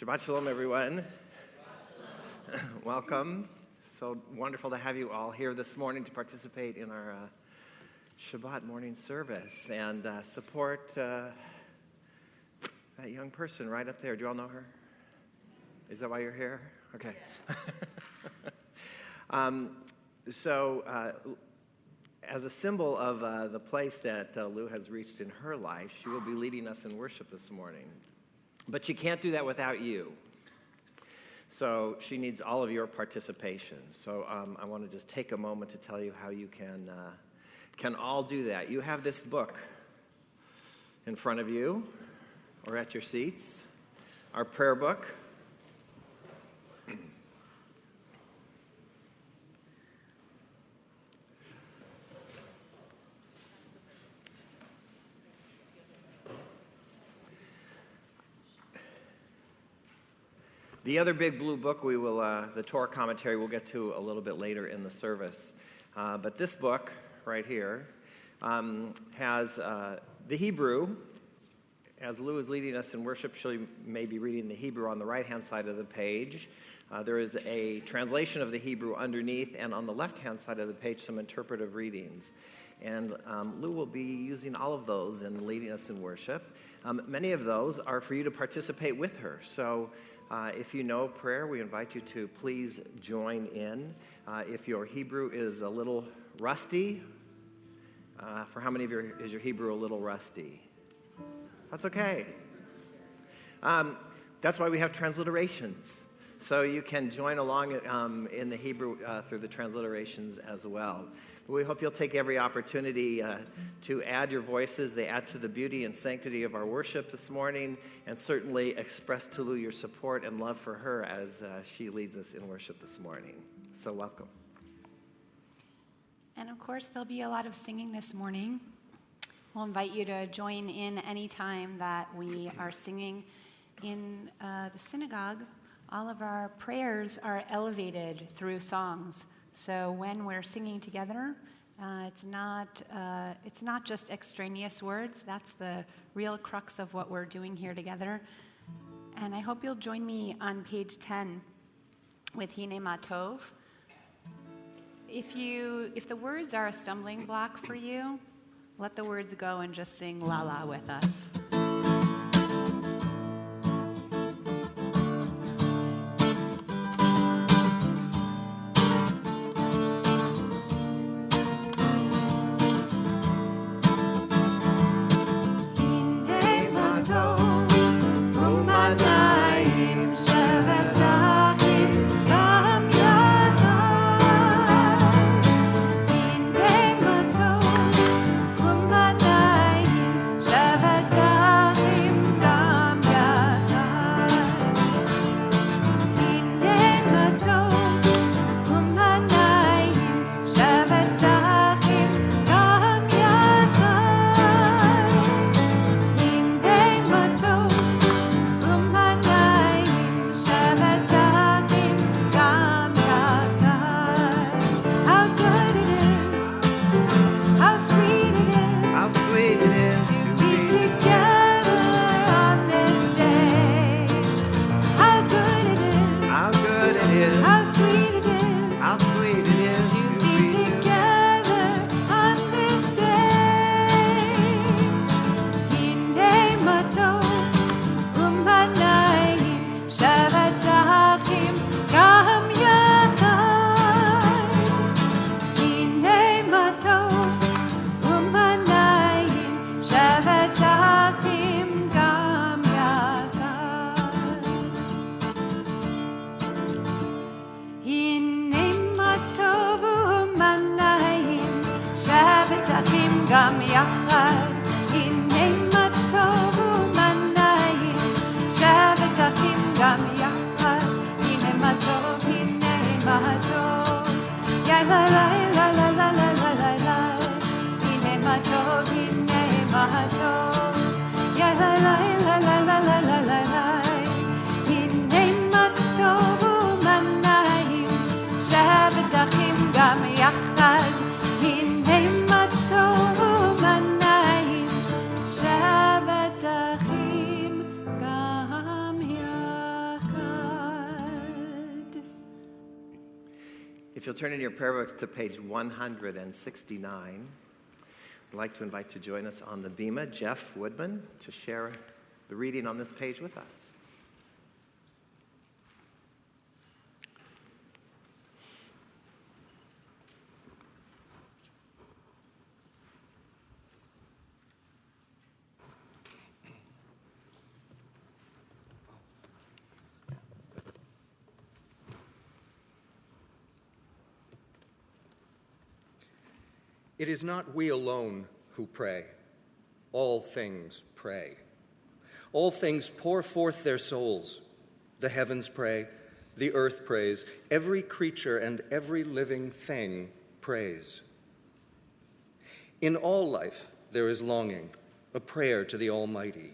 Shabbat Shalom, everyone. Welcome. So wonderful to have you all here this morning to participate in our Shabbat morning service and support that young person right up there. Do you all know her? Is that why you're here? Okay. As a symbol of the place that Lou has reached in her life, she will be leading us in worship this morning. But she can't do that without you. So she needs all of your participation. So I want to just take a moment to tell you how you can all do that. You have this book in front of you or at your seats, our prayer book. The other big blue book the Torah commentary, we'll get to a little bit later in the service. But this book right here has the Hebrew. As Lou is leading us in worship, she may be reading the Hebrew on the right-hand side of the page. There is a translation of the Hebrew underneath, and on the left-hand side of the page, some interpretive readings. And Lou will be using all of those in leading us in worship. Many of those are for you to participate with her. So if you know prayer, we invite you to please join in. If your Hebrew is a little rusty, for how many of you is your Hebrew a little rusty? That's okay. That's why we have transliterations. So you can join along in the Hebrew through the transliterations as well. We hope you'll take every opportunity to add your voices. They add to the beauty and sanctity of our worship this morning, and certainly express to Lou your support and love for her as she leads us in worship this morning. So welcome. And of course, there'll be a lot of singing this morning. We'll invite you to join in any time that we are singing. In the synagogue, all of our prayers are elevated through songs. So when we're singing together, it's not just extraneous words. That's the real crux of what we're doing here together. And I hope you'll join me on page 10 with Hine Ma Tov. If the words are a stumbling block for you, let the words go and just sing La La with us. Shabbat If you'll turn in your prayer books to page 169, I'd like to invite to join us on the Bema, Jeff Woodman, to share the reading on this page with us. It is not we alone who pray. All things pray. All things pour forth their souls. The heavens pray, the earth prays, every creature and every living thing prays. In all life there is longing, a prayer to the Almighty.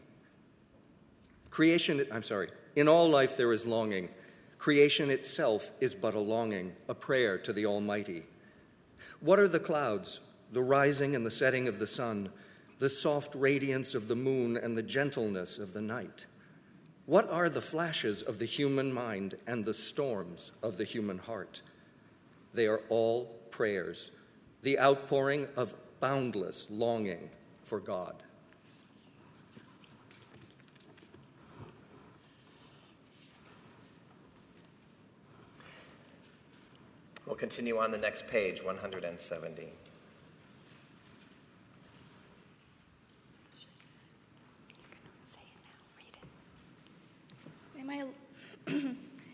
In all life there is longing. Creation itself is but a longing, a prayer to the Almighty. What are the clouds? The rising and the setting of the sun, the soft radiance of the moon and the gentleness of the night. What are the flashes of the human mind and the storms of the human heart? They are all prayers, the outpouring of boundless longing for God. We'll continue on the next page, 170.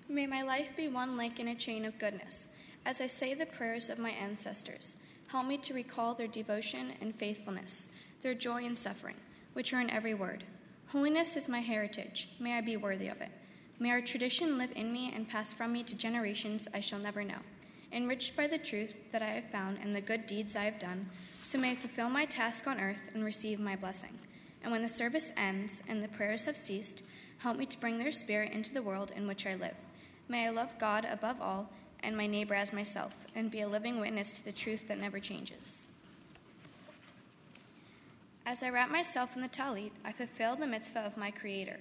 May my life be one link in a chain of goodness. As I say the prayers of my ancestors, help me to recall their devotion and faithfulness, their joy and suffering, which are in every word. Holiness is my heritage. May I be worthy of it. May our tradition live in me and pass from me to generations I shall never know. Enriched by the truth that I have found and the good deeds I have done, so may I fulfill my task on earth and receive my blessing. And when the service ends and the prayers have ceased, help me to bring their spirit into the world in which I live. May I love God above all and my neighbor as myself, and be a living witness to the truth that never changes. As I wrap myself in the talit, I fulfill the mitzvah of my Creator.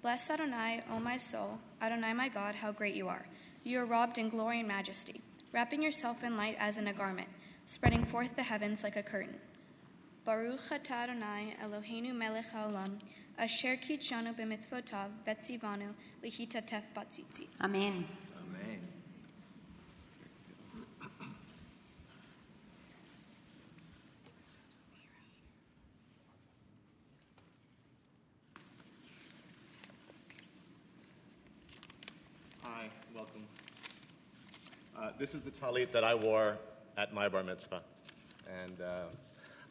Bless Adonai, O my soul, Adonai my God, how great you are. You are robed in glory and majesty, wrapping yourself in light as in a garment, spreading forth the heavens like a curtain. Baruch atah Adonai Eloheinu melech haolam, asher kitshanu b'mitzvotav vetzivanu lihitatef batzitzit. Amen. Amen. Hi, welcome. This is the talit that I wore at my bar mitzvah. And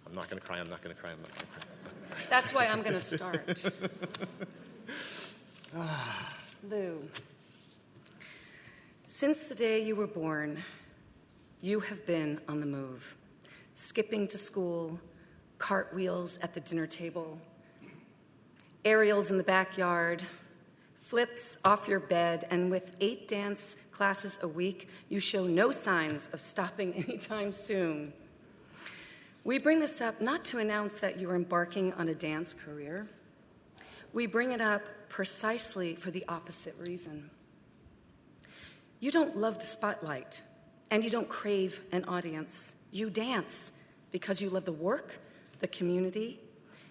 I'm not going to cry, I'm not going to cry, I'm not going to cry. That's why I'm going to start. Lou, since the day you were born, you have been on the move, skipping to school, cartwheels at the dinner table, aerials in the backyard, flips off your bed, and with 8 dance classes a week, you show no signs of stopping anytime soon. We bring this up not to announce that you are embarking on a dance career. We bring it up precisely for the opposite reason. You don't love the spotlight, and you don't crave an audience. You dance because you love the work, the community,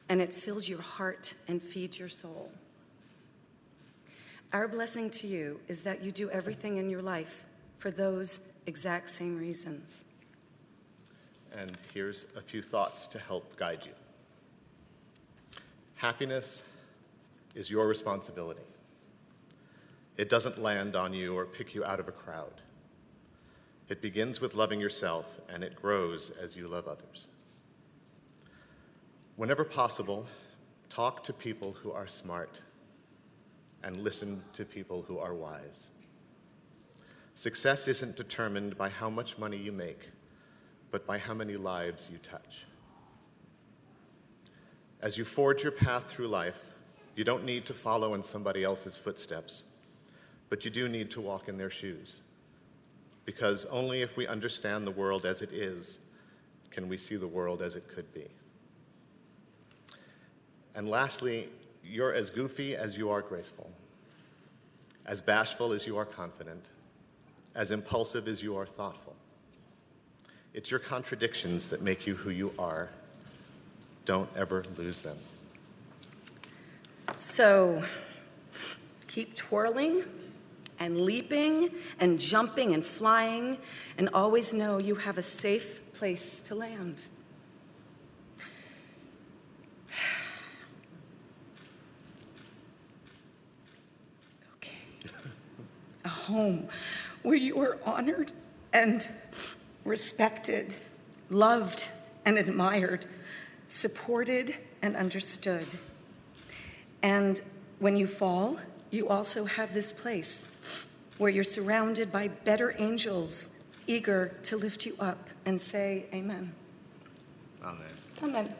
and it fills your heart and feeds your soul. Our blessing to you is that you do everything in your life for those exact same reasons. And here's a few thoughts to help guide you. Happiness is your responsibility. It doesn't land on you or pick you out of a crowd. It begins with loving yourself, and it grows as you love others. Whenever possible, talk to people who are smart and listen to people who are wise. Success isn't determined by how much money you make, but by how many lives you touch. As you forge your path through life, you don't need to follow in somebody else's footsteps, but you do need to walk in their shoes. Because only if we understand the world as it is, can we see the world as it could be. And lastly, you're as goofy as you are graceful, as bashful as you are confident, as impulsive as you are thoughtful. It's your contradictions that make you who you are. Don't ever lose them. So, keep twirling and leaping and jumping and flying, and always know you have a safe place to land. Okay. A home where you are honored and respected, loved and admired, supported and understood. And when you fall, you also have this place where you're surrounded by better angels, eager to lift you up and say, Amen. Amen. Amen.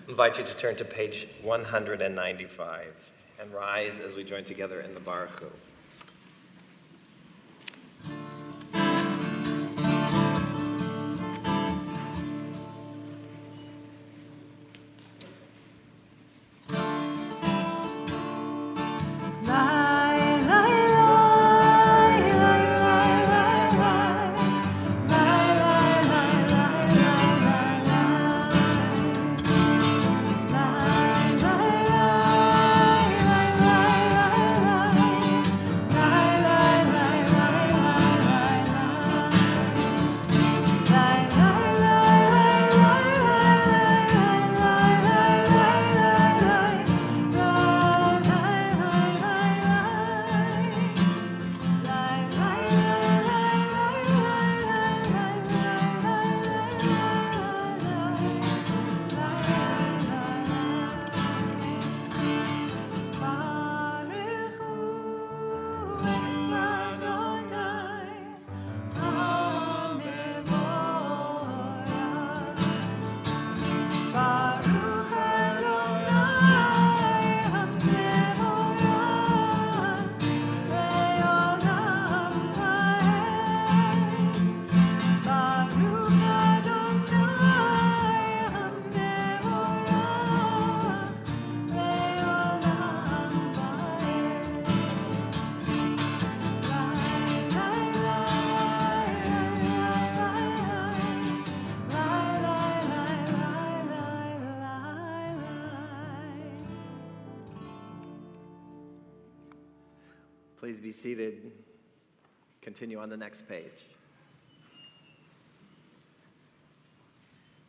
I invite you to turn to page 195 and rise as we join together in the Baruch Hu. Please be seated. Continue on the next page.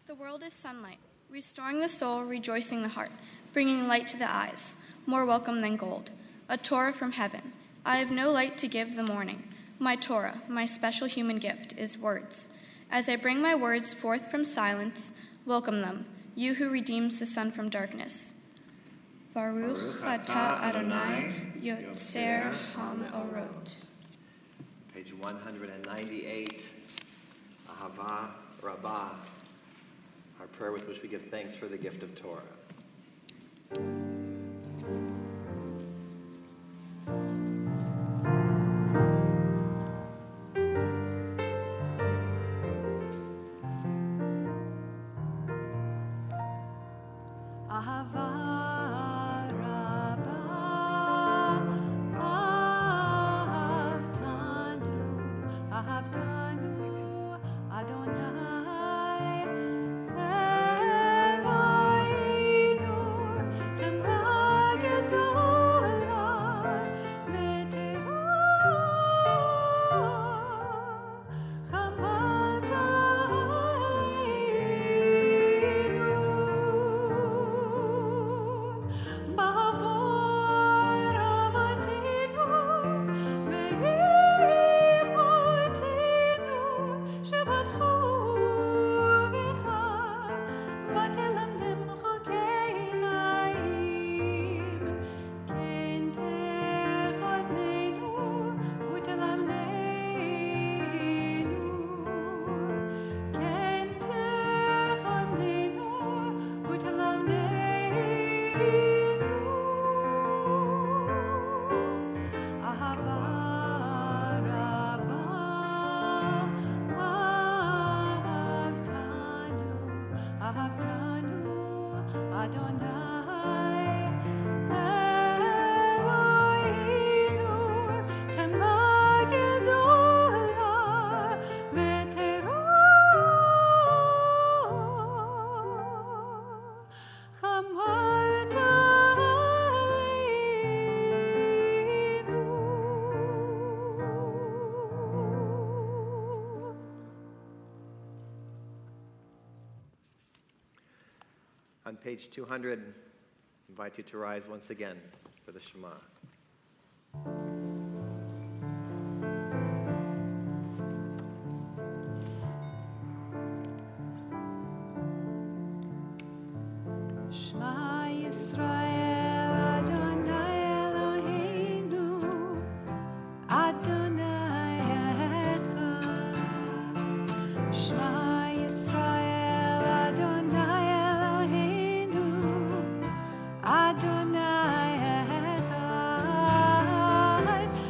The world is sunlight, restoring the soul, rejoicing the heart, bringing light to the eyes, more welcome than gold. A Torah from heaven. I have no light to give the morning. My Torah, my special human gift, is words. As I bring my words forth from silence, welcome them, you who redeems the sun from darkness. Baruch atah Adonai, Yotzer HaMorot. Page 198, Ahava Rabbah, our prayer with which we give thanks for the gift of Torah. Adonai Eloheinu On page 200, I invite you to rise once again for the Shema. Shema Yisrael, Adonai Eloheinu, Adonai Echad. Shema Yisrael, Adonai Eloheinu, Adonai Echad.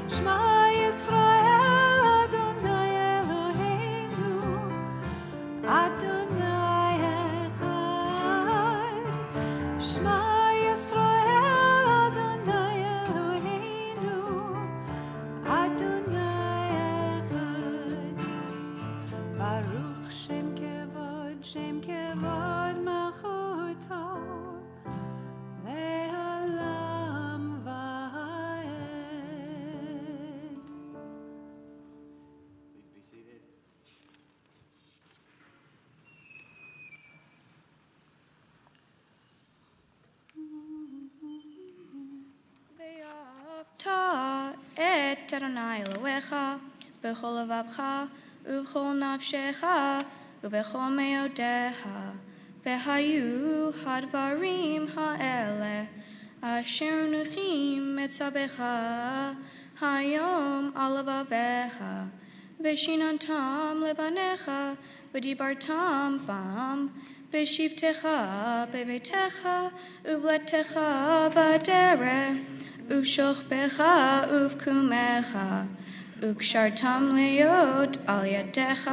Shema Yisrael, Adonai Eloheinu, Adonai Echad. Shema Yisrael, Adonai Eloheinu, Adonai Echad. Baruch Shem Kevod Malchuto, Le'olam Va'ed. Please be seated. ואהבת את אדוני אלוהיך בכל לבבך ובכל נפשך ובכל מאודיך. והיו הדברים האלה אשר נוחים מצווך היום על לבביך ושיננתם לבניך ודיברתם בם בשבתך בביתך ובלתך בדרך ובשוכבך ובקומך וקשרתם להיות על ידיך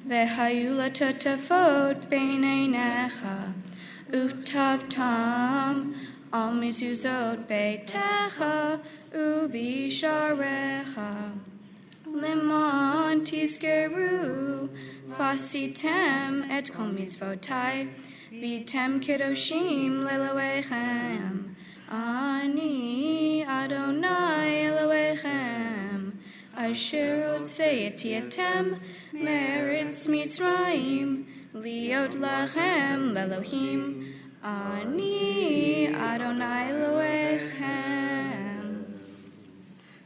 והיו לטוטפות בין עיניך וכתבתם על מזוזות ביתך ובשעריך למען תזכרו ועשיתם את כל מצוותי והייתם קדושים לאלוהיכם. אני אדוני אלוהיכם אשר הוצאתיכם מארץ מצרים להיות לכם לאלוהים. אני אדוני אלוהיכם.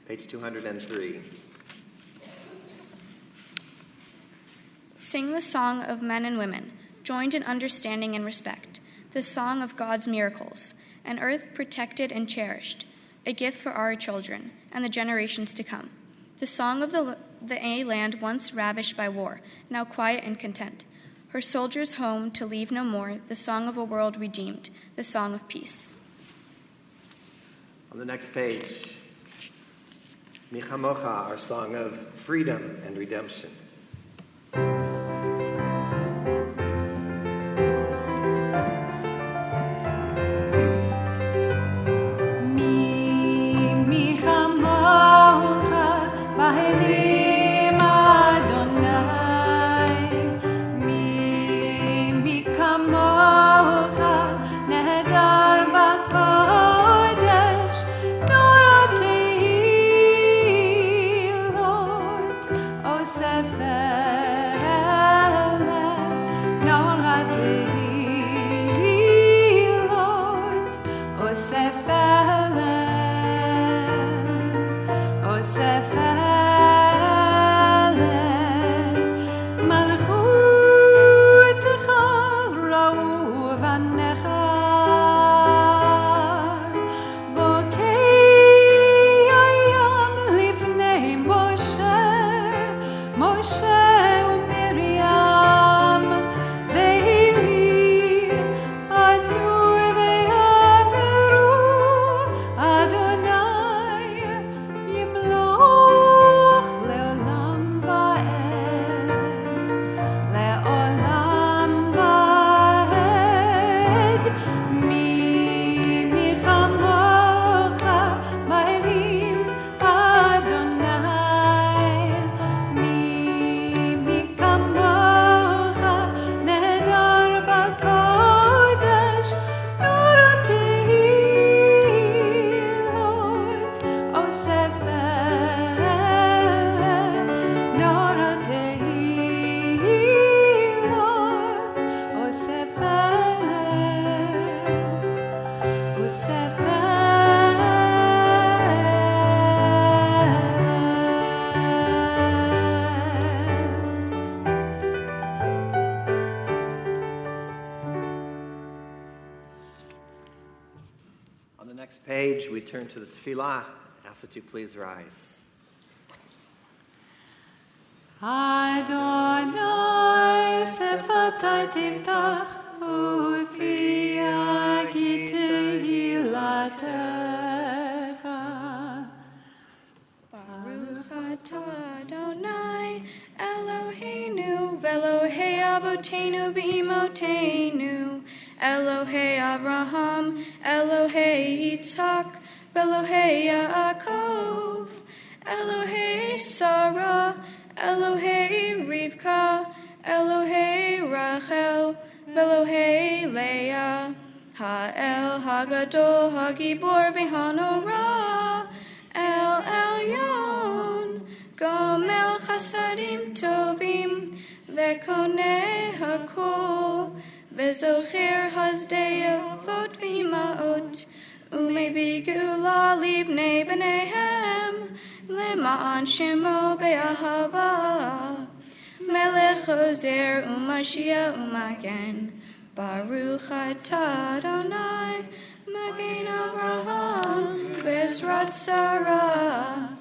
Page 203. Sing the song of men and women, joined in understanding and respect, the song of God's miracles, an earth protected and cherished, a gift for our children and the generations to come. The song of the A land once ravished by war, now quiet and content. Her soldiers home to leave no more, the song of a world redeemed, the song of peace. On the next page, Michamocha, our song of freedom and redemption. Sefer stage, we turn to the tefillah. Ask that you please rise. Adonai sefatai tiftach upi agi tehilatecha. Baruch atah Adonai Eloheinu v'Elohei Avotenu v'Imotenu Elohei Avraham Elohei Yitzhak v'Elohei Yaakov Elohei Sarah Elohei Rivka Elohei Rachel v'Elohei Leah Ha'el Hagadol Hagibor v'Hanorah El Elyon Gomel Chasadim Tovim Vekoneh Hakol Vezocher Hazdei Avot V'Imaot Umevi Gula Livnei B'neihem Lema'an Shemo Be'ahava Melech Ozer Umashia Umagen Baruch atah Adonai Magen Avraham Bezrat Sarah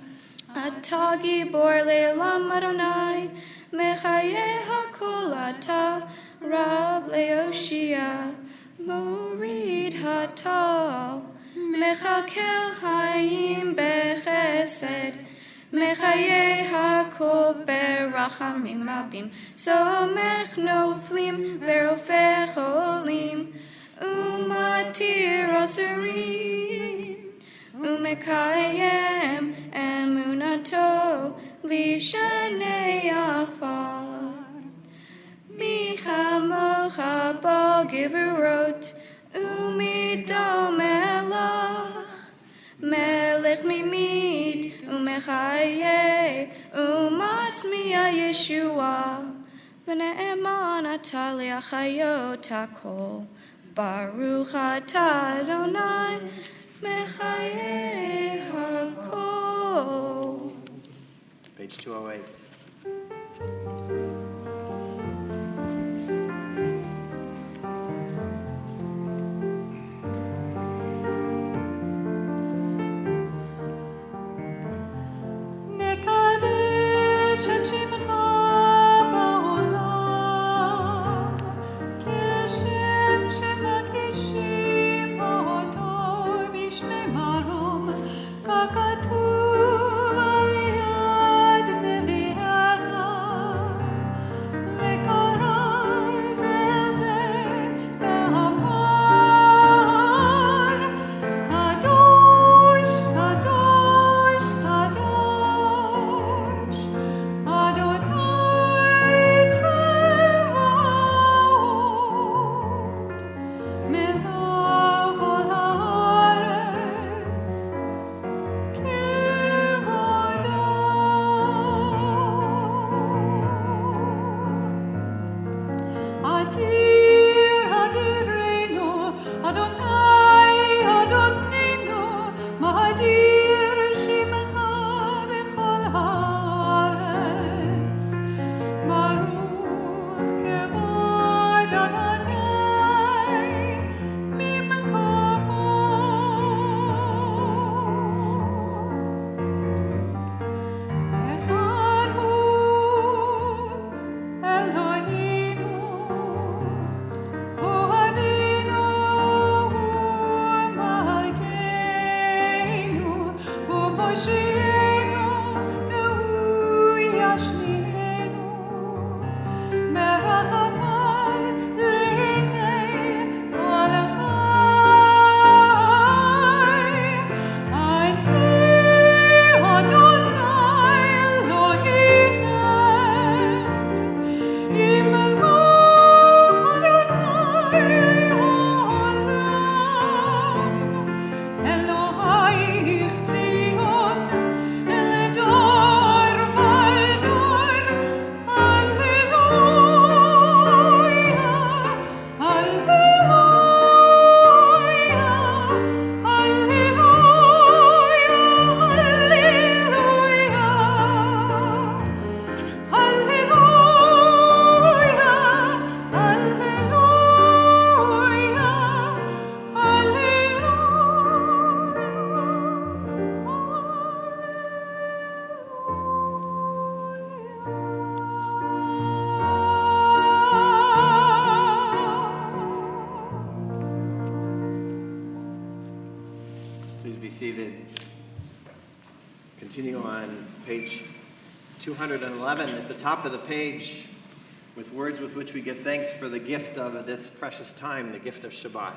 Atah Gibor Le'elam Adonai Mechaye HaKol Atah Rav Le'oshia Morid Hatal Mechakel Hayim Bechesed Mechaye HaKol Berachamim Rabim Somech Noflim Verofech Olim Umatir Asurim Umekayem Emunato Lishanei Afar Michamocha Bal Givurot Umidom Melach Melech Mimid Umechaye Umasmiya Yeshua V'ne'eman atah li'achayot hakol Baruch atah Adonai Mechaye hakol. Page 208. נקדש את שמך בעולם, כשם שמקדישים אותו בשמי מרום, ככתוב על יד נביאך. Continue on page 211 at the top of the page with words with which we give thanks for the gift of this precious time, the gift of Shabbat.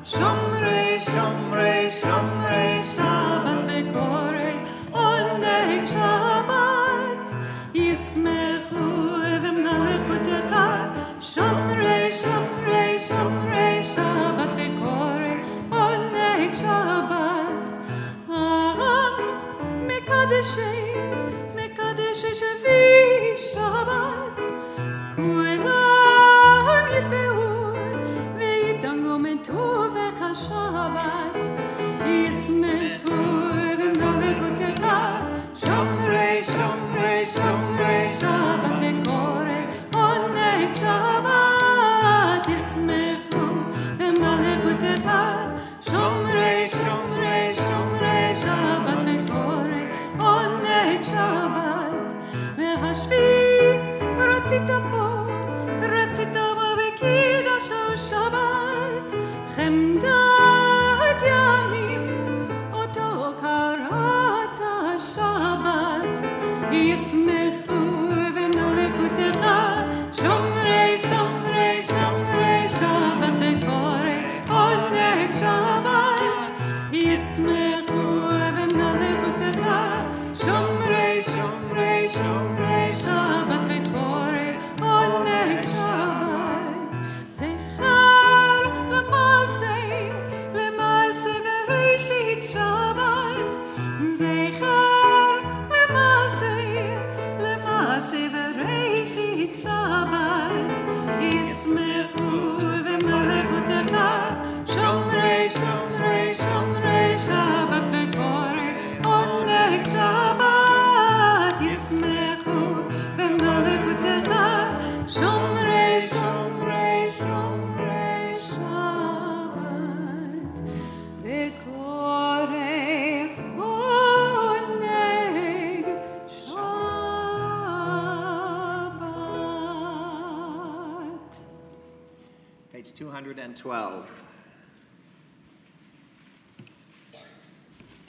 Shomrei, shomrei, shomrei Shabbat v'korei oneg Shabbat. Yismechu v'malechutecha. Shomrei, shomrei, shomrei Shabbat v'korei oneg Shabbat. Mekadeshei, mekadeshei shevi Shabbat. Kulam yisbehu Shabbat, Yismechu v'malechutecha. Shomrei, shomrei, shomrei Shabbat v'korei oneg Shabbat. Yismechu v'malechutecha. Shomrei, shomrei, shomrei Shabbat v'korei oneg Shabbat. V'hashvi ratzita bo v'kidasho Shabbat. Chemdat yamim oto karat Shabbat. Yismechu v'malechutecha. Shomrei, shomrei, shomrei Shabbat v'korei oneg Shabbat. Yismechu v'malechutecha. Shomrei, shomrei, shomrei Shabbat v'korei oneg Shabbat. Zechar למעשה בראשית שבת. זכר למעשה בראשית שבת. ישמחו במלכותך. שומרי, שומרי, שומרי שבת וקורא עונג שבת. ישמחו במלכותך. שומרי, שומרי, שומרי שבת. וקורא עונג שבת. Page 212.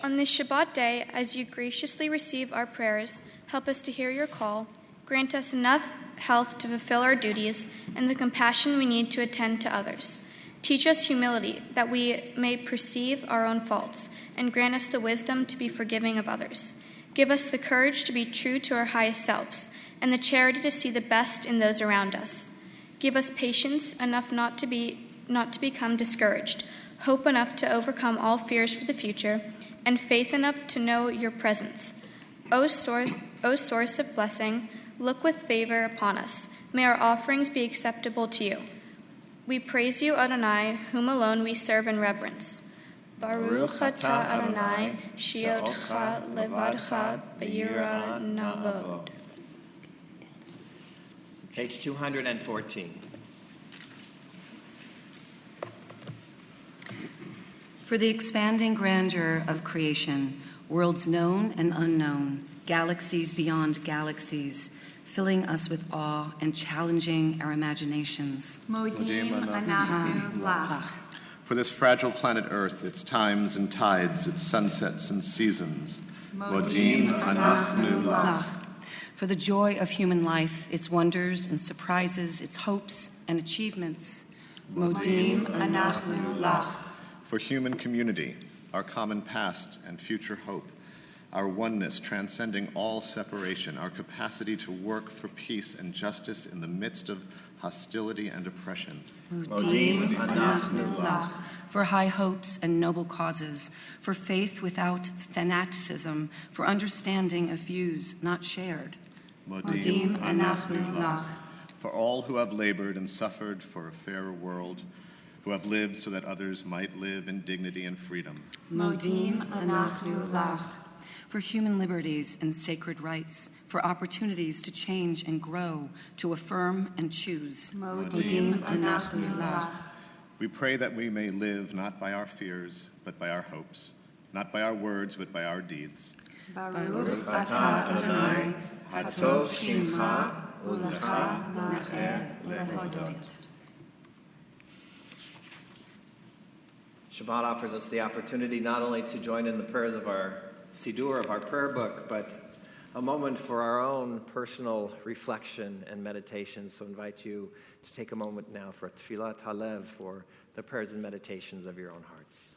On this Shabbat day, as you graciously receive our prayers, help us to hear your call, grant us enough health to fulfill our duties, and the compassion we need to attend to others. Teach us humility, that we may perceive our own faults, and grant us the wisdom to be forgiving of others. Give us the courage to be true to our highest selves, and the charity to see the best in those around us. Give us patience enough not to become discouraged, hope enough to overcome all fears for the future, and faith enough to know your presence. O source of blessing, look with favor upon us. May our offerings be acceptable to you. We praise you, Adonai, whom alone we serve in reverence. Baruch atah Adonai, she'odcha levadcha b'yira navod. Page 214. For the expanding grandeur of creation, worlds known and unknown, galaxies beyond galaxies, filling us with awe and challenging our imaginations. Modim anachnu lach. For this fragile planet Earth, its times and tides, its sunsets and seasons. Modim anachnu lach. For the joy of human life, its wonders and surprises, its hopes and achievements. Modim anachnu lach. For human community, our common past and future hope, our oneness transcending all separation, our capacity to work for peace and justice in the midst of hostility and oppression. Modim anachnu lach. For high hopes and noble causes, for faith without fanaticism, for understanding of views not shared. Modim anachnu lach. For all who have labored and suffered for a fairer world, who have lived so that others might live in dignity and freedom. Modim anachnu lach. For human liberties and sacred rights, for opportunities to change and grow, to affirm and choose. Modim anachnu lach. We pray that we may live not by our fears, but by our hopes, not by our words, but by our deeds. Baruch atah Adonai, hatov shimcha ulecha na'eh lehodot. Shabbat offers us the opportunity not only to join in the prayers of our Siddur, of our prayer book, but a moment for our own personal reflection and meditation. So I invite you to take a moment now for Tfilat Halev, for the prayers and meditations of your own hearts.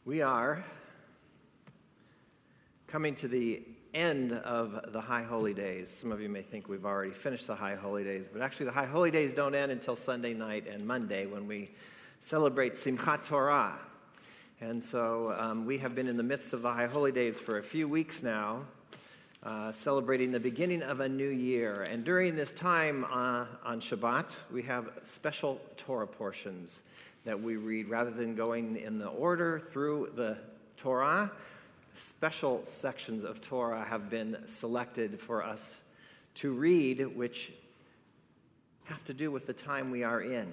We are coming to the end of the High Holy Days. Some of you may think we've already finished the High Holy Days, but actually the High Holy Days don't end until Sunday night and Monday when we celebrate Simchat Torah. And so we have been in the midst of the High Holy Days for a few weeks now, celebrating the beginning of a new year. And during this time on Shabbat, we have special Torah portions that we read. Rather than going in the order through the Torah, special sections of Torah have been selected for us to read, which have to do with the time we are in.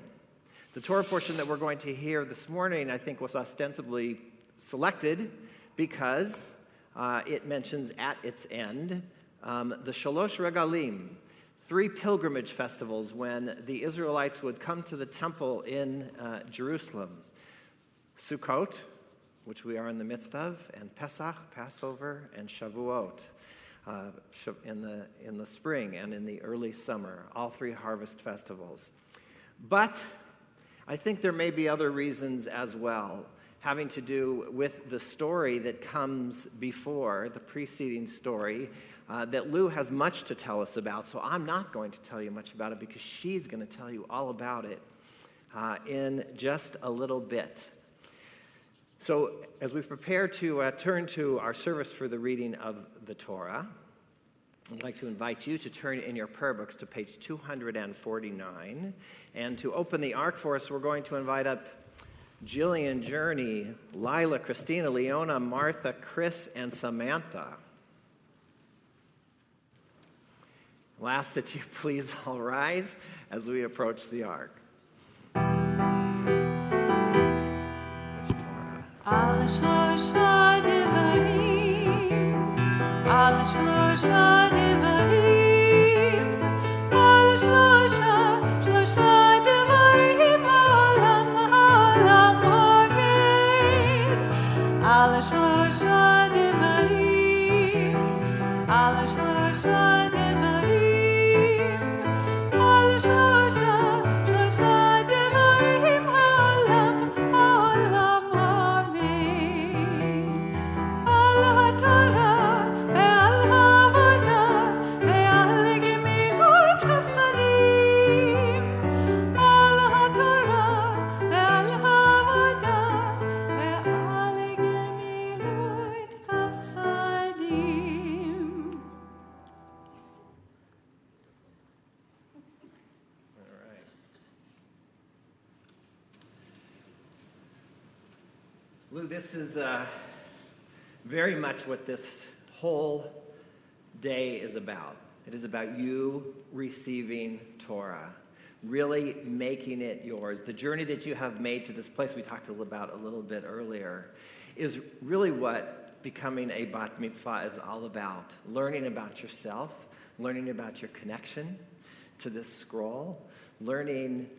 The Torah portion that we're going to hear this morning, I think, was ostensibly selected because it mentions at its end the Shalosh Regalim, 3 pilgrimage festivals when the Israelites would come to the temple in Jerusalem. Sukkot, which we are in the midst of, and Pesach, Passover, and Shavuot in the spring and in the early summer, all 3 harvest festivals. But I think there may be other reasons as well, having to do with the story that comes before, the preceding story, that Lou has much to tell us about, so I'm not going to tell you much about it because she's going to tell you all about it in just a little bit. So as we prepare to turn to our service for the reading of the Torah, I'd like to invite you to turn in your prayer books to page 249. And to open the ark for us, we're going to invite up Jillian, Journey, Lila, Christina, Leona, Martha, Chris, and Samantha. I'll ask that you please all rise as we approach the ark. על שלושה דברים, על שלושה דברים, על שלושה Lou, this is very much what this whole day is about. It is about you receiving Torah, really making it yours. The journey that you have made to this place we talked about a little bit earlier is really what becoming a bat mitzvah is all about. Learning about yourself, learning about your connection to this scroll, learning,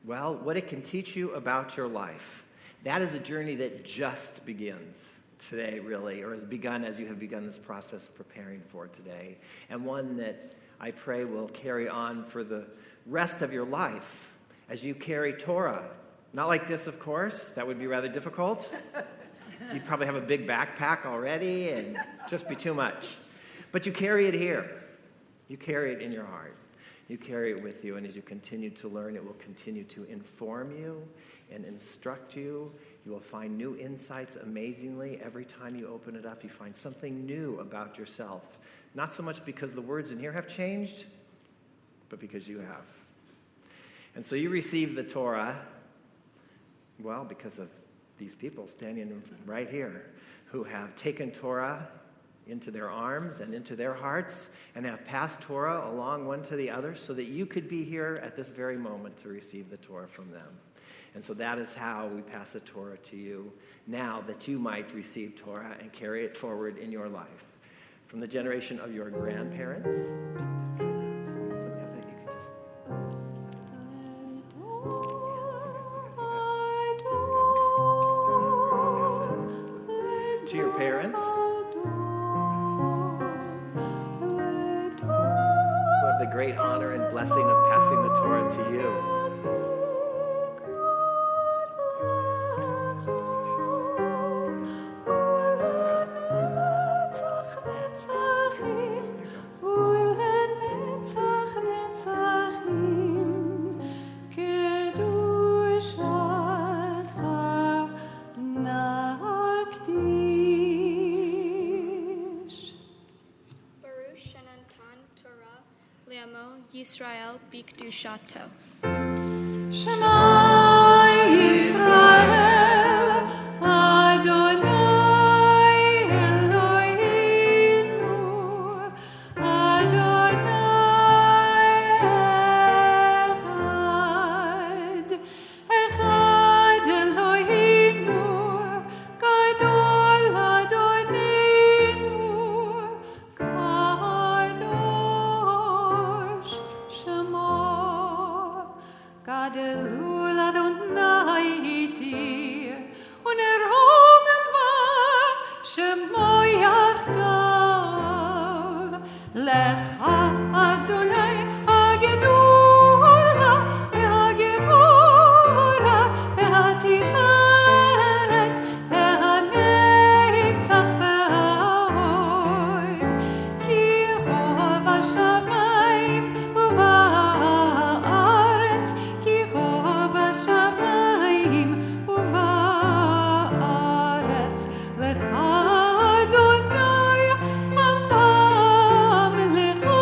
what it can teach you about your life. That is a journey that just begins today, really, or has begun as you have begun this process preparing for today, and one that I pray will carry on for the rest of your life as you carry Torah. Not like this, of course. That would be rather difficult. You'd probably have a big backpack already and just be too much. But you carry it here. You carry it in your heart. You carry it with you, and as you continue to learn, it will continue to inform you and instruct you. You will find new insights amazingly. Every time you open it up, you find something new about yourself. Not so much because the words in here have changed, but because you have. And so you receive the Torah, because of these people standing right here who have taken Torah into their arms and into their hearts and have passed Torah along one to the other so that you could be here at this very moment to receive the Torah from them. And so that is how we pass the Torah to you now, that you might receive Torah and carry it forward in your life. From the generation of your grandparents, to your parents, who have the great honor and blessing of passing the Torah to you. Yisrael Bikdushato. Shema Yisrael Adonai Eloheinu Adonai Echad Eloheinu Gadol Adonenu Kadosh Shemo Gadol Adonai iti unerhomen ma Shemo yachdav Lecha Adonai Agedula Agevora Atisheret Netzach ve'od Ki rov hashamayim u'va'aretz Ki rov hashamayim u'va'aretz Lecha Adonai amam lecha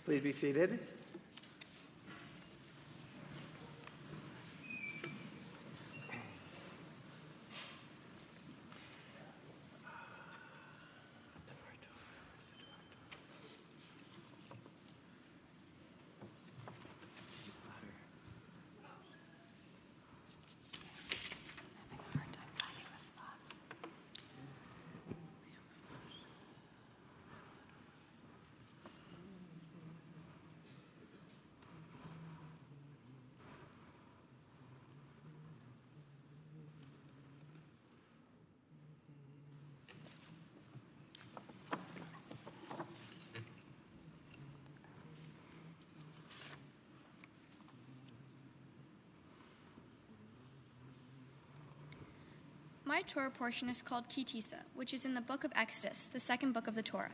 Please be seated. My Torah portion is called Kitisa, which is in the book of Exodus, the second book of the Torah.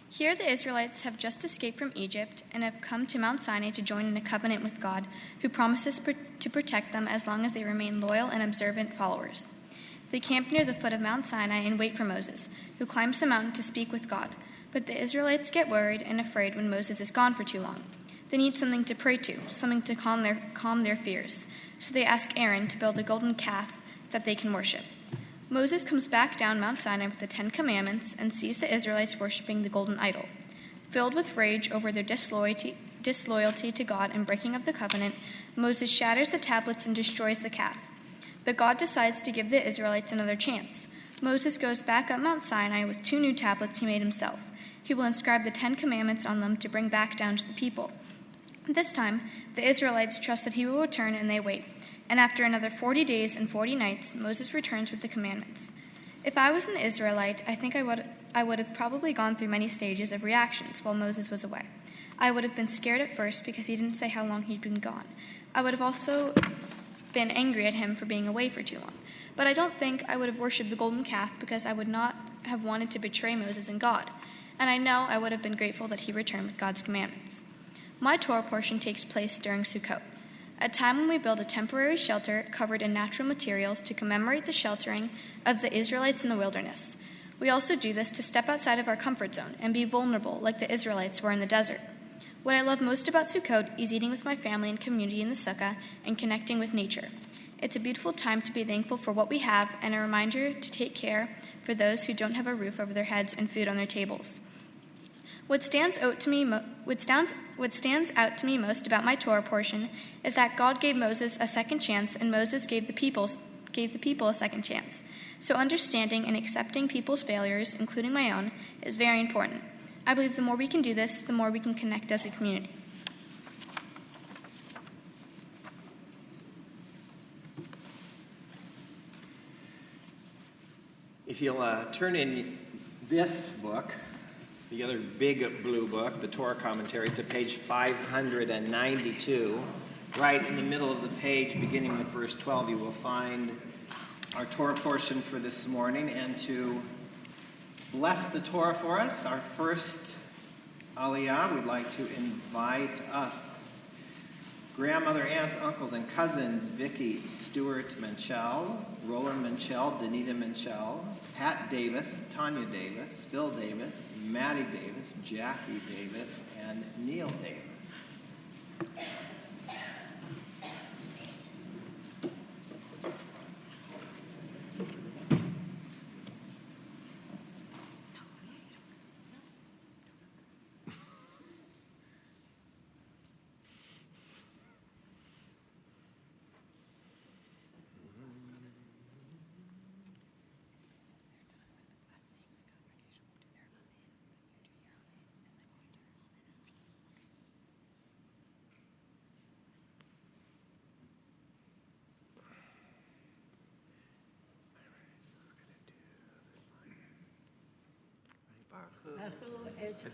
Here the Israelites have just escaped from Egypt and have come to Mount Sinai to join in a covenant with God, who promises to protect them as long as they remain loyal and observant followers. They camp near the foot of Mount Sinai and wait for Moses, who climbs the mountain to speak with God. But the Israelites get worried and afraid when Moses is gone for too long. They need something to pray to, something to calm their fears. So they ask Aaron to build a golden calf that they can worship. Moses comes back down Mount Sinai with the 10 Commandments and sees the Israelites worshiping the golden idol. Filled with rage over their disloyalty to God and breaking of the covenant, Moses shatters the tablets and destroys the calf. But God decides to give the Israelites another chance. Moses goes back up Mount Sinai with 2 new tablets he made himself. He will inscribe the 10 Commandments on them to bring back down to the people. This time, the Israelites trust that he will return, and they wait. And after another 40 days and 40 nights, Moses returns with the commandments. If I was an Israelite, I think I would have probably gone through many stages of reactions while Moses was away. I would have been scared at first because he didn't say how long he'd been gone. I would have also been angry at him for being away for too long. But I don't think I would have worshipped the golden calf because I would not have wanted to betray Moses and God. And I know I would have been grateful that he returned with God's commandments. My Torah portion takes place during Sukkot, a time when we build a temporary shelter covered in natural materials to commemorate the sheltering of the Israelites in the wilderness. We also do this to step outside of our comfort zone and be vulnerable like the Israelites were in the desert. What I love most about Sukkot is eating with my family and community in the sukkah and connecting with nature. It's a beautiful time to be thankful for what we have and a reminder to take care for those who don't have a roof over their heads and food on their tables. What stands out to me most about my Torah portion is that God gave Moses a second chance, and Moses gave the people a second chance. So understanding and accepting people's failures, including my own, is very important. I believe the more we can do this, the more we can connect as a community. If you'll turn in this book, the other big blue book, the Torah commentary, to page 592. Right in the middle of the page, beginning with verse 12, you will find our Torah portion for this morning. And to bless the Torah for us, our first aliyah, we'd like to invite up grandmother, aunts, uncles, and cousins, Vicky Stewart Menchell, Roland Menchell, Danita Menchell, Pat Davis, Tanya Davis, Phil Davis, Maddie Davis, Jackie Davis, and Neil Davis.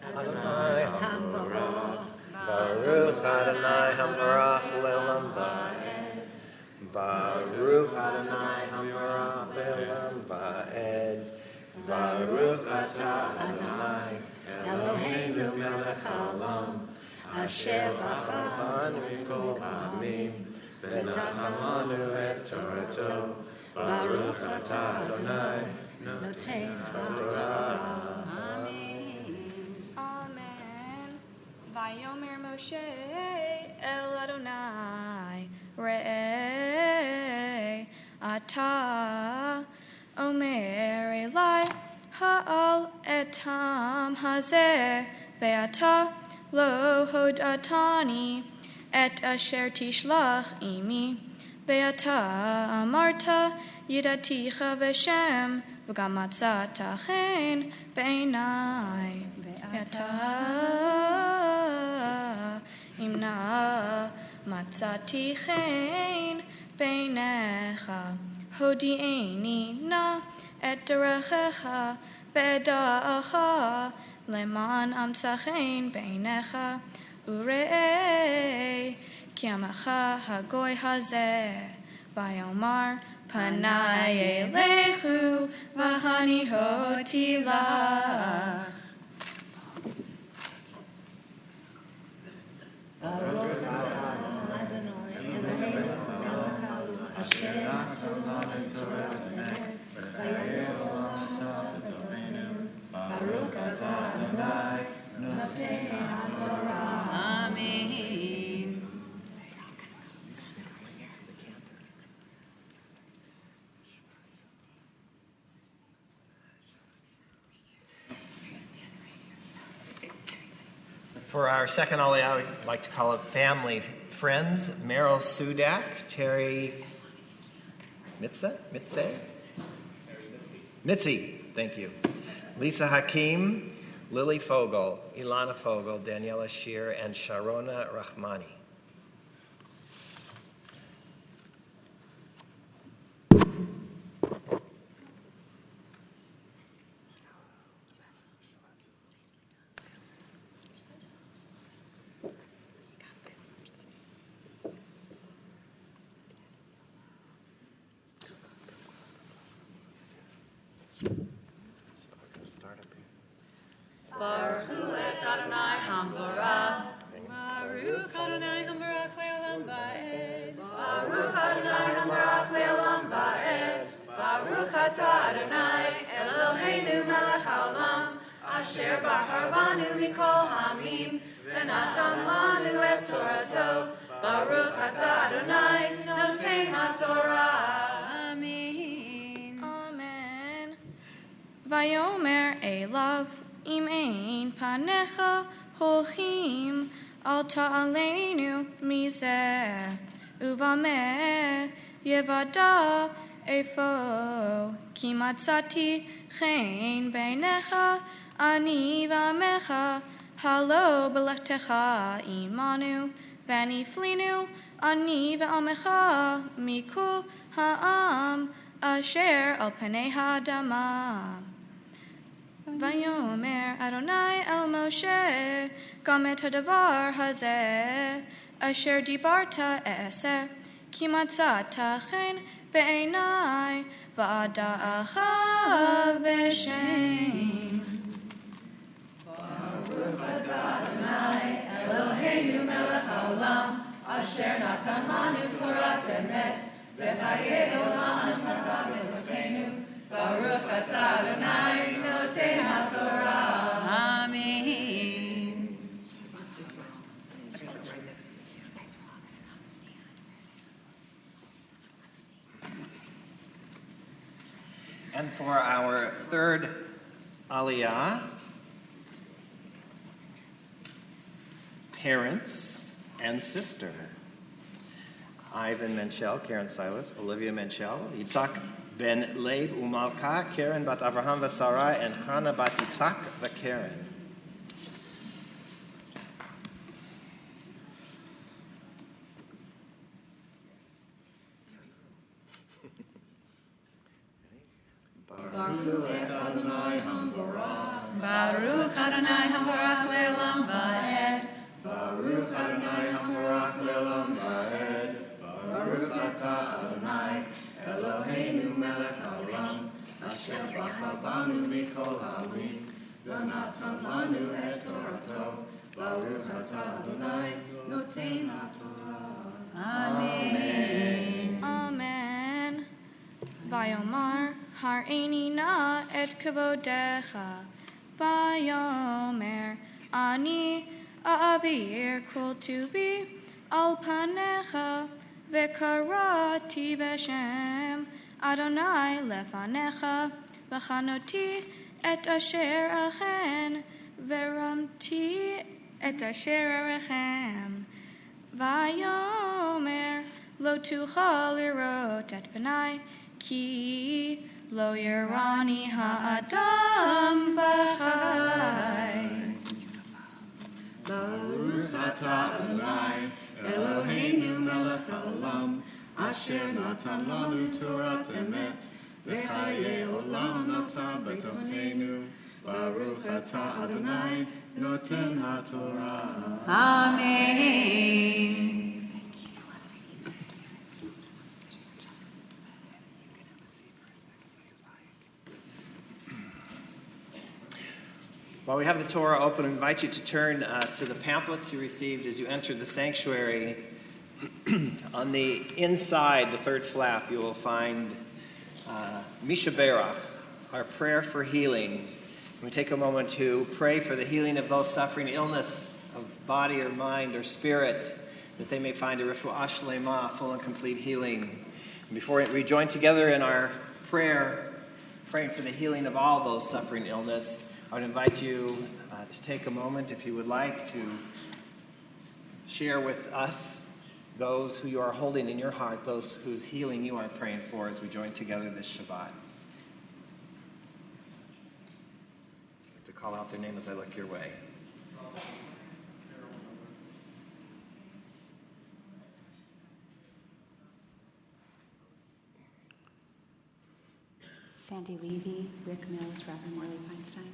Adonai Hambarach, Baruch Adonai Hambarach Le'olam Va'ed, Baruch Adonai Hambarach Le'olam Va'ed, Baruch Atah Adonai Eloheinu Melech Haolam, Asher b'chanu mikol ha'amim, v'natan lanu et Torato, Baruch Atah Adonai Noten HaTorah. Amen. Vayomer Moshe El Adonai Re'eh Ata Omer Elai Ha'al Etam Hazeh Ve'ata Lo Hodatani Et Asher Tishlach Imi Ve'ata Amarta Yidaticha V'Shem V'gam Matzata Chen Be'enai Ve'ata Imna Matzati Chen Be'necha Hodi'eni Na Et Derechecha Ve'eda'acha Leman Amtzachein Be'necha Ure'ei Ki Amacha Hagoy Hazeh Vayomar Panai Elechu V'hani Hotilach Amen. For our second aliyah, we'd like to call up family friends, Meryl Sudak, Terry Mitzi, thank you. Lisa Hakim, Lily Fogel, Ilana Fogel, Daniela Shear, and Sharona Rahmani. Baruch Hu et Adonai Hamvorach. Baruch Adonai Hamvarach Le'olam Va'ed. Baruch Adonai Hamvorach Le'olam Va'ed. Baruch Atah Adonai Eloheinu Melech Haolam. Asher Bahar Banu Mikol Hamim. V'natan Lanu et Torato. Baruch Atah Adonai Noten HaTorah. Amen. Amen. Vayomer Elav Im ein panecha holchim al ta'aleinu mizeh uvameh yevada efo ki matzati chen beinecha ani v'amecha halo b'lechtecha imanu v'ani flinu ani v'amecha mikul ha'am asher al panei ha'adamah. Vayomer Adonai El Moshe Gam et hadavar hazeh Asher dibarta eseh Ki matzata chen be'enai V'ada'acha v'shem Baruch Atah Adonai Eloheinu Melech Haolam. Asher natan lanu Torat emet. V'chayei olam natan b'tochenu. Baruch Atah Adonai Noten HaTorah. Amen. And for our third aliyah, parents and sister. Ivan Menchell, Karen Silas, Olivia Menchell, Yitzhak ben Leib Umalka, Karen bat Avraham v'Sarai, and Hannah bat Yitzhak v'Karen. Baruch et Adonai Hamvorach. Baruch Adonai Hamvarach Le'olam Va'ed. Baruch Adonai Hamvorach Le'olam Va'ed. Baruch Atah Adonai Eloheinu Melech Haolam. Asher bachar banu mikol ha'amim. V'natan lanu et Torato. Baruch Atah Adonai Noten HaTorah. Amen. Amen. Vayomar Har'eni na et kavodecha. Vayomer Ani A'avir kol tuvi al panecha, vekarati b'shem Adonai lefanecha, v'chanoti et asher achen, veramti et asher arechem. Vayomer lo tuchal lirot et panai, ki lo yerani ha'adam v'chai. Baruch atah Adonai, Eloheinu melech haolam, asher natan lanu Torat emet, v'chayei olam nata b'tochenu. Baruch atah Adonai, noten haTorah. Amen. While we have the Torah open, I invite you to turn to the pamphlets you received as you entered the sanctuary. On the inside, the third flap, you will find Misha Berach, our prayer for healing. We take a moment to pray for the healing of those suffering illness of body or mind or spirit, that they may find a refuah shlema, full and complete healing. And before we join together in our prayer, praying for the healing of all those suffering illness, I would invite you to take a moment, if you would like, to share with us those who you are holding in your heart, those whose healing you are praying for as we join together this Shabbat. To call out their name as I look your way. Sandy Levy, Rick Mills, Reverend Morley Feinstein.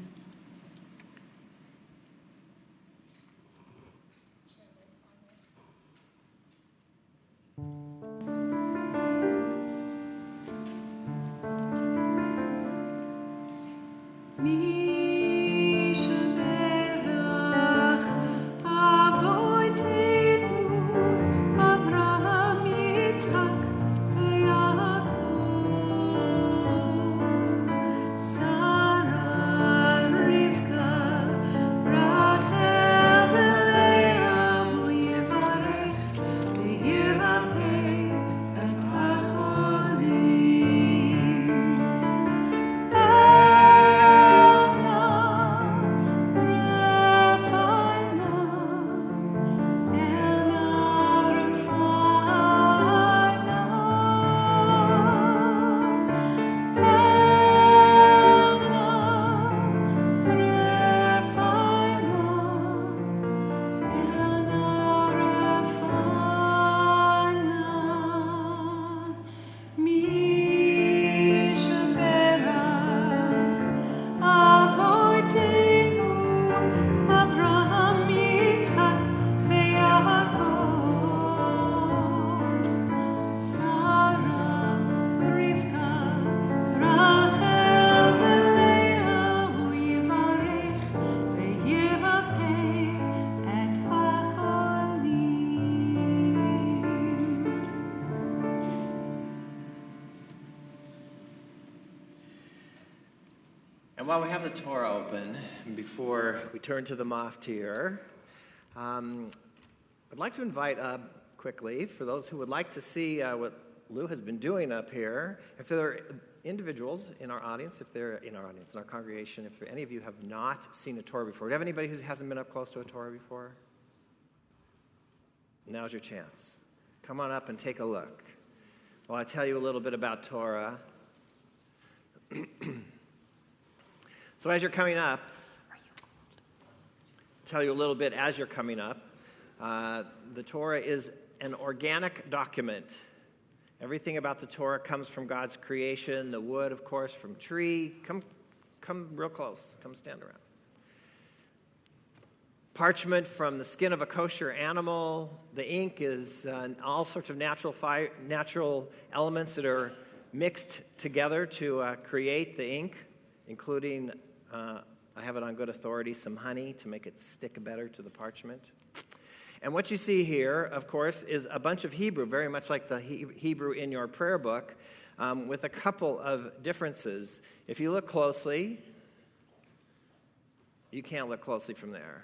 And while we have the Torah open, before we turn to the maftir, I'd like to invite quickly, for those who would like to see what Lou has been doing up here, if there are individuals in our audience, in our congregation, if any of you have not seen a Torah before, do you have anybody who hasn't been up close to a Torah before? Now's your chance. Come on up and take a look. Well, I'll tell you a little bit about Torah. So as you're coming up, tell you a little bit as you're coming up. The Torah is an organic document. Everything about the Torah comes from God's creation. The wood, of course, from tree. Come real close. Come stand around. Parchment from the skin of a kosher animal. The ink is all sorts of natural elements that are mixed together to create the ink, including, I have it on good authority, some honey to make it stick better to the parchment. And what you see here, of course, is a bunch of Hebrew, very much like the Hebrew in your prayer book, with a couple of differences. If you look closely, you can't look closely from there.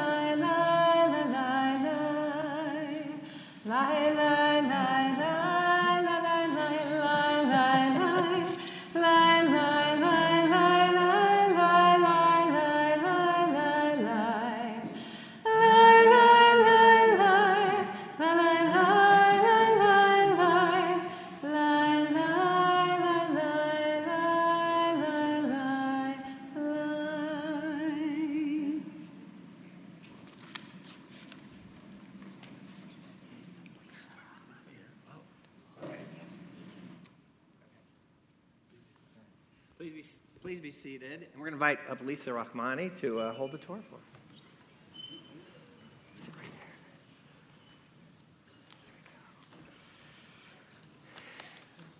please be seated. And we're going to invite up Lisa Rahmani to hold the Torah for us. Sit right there.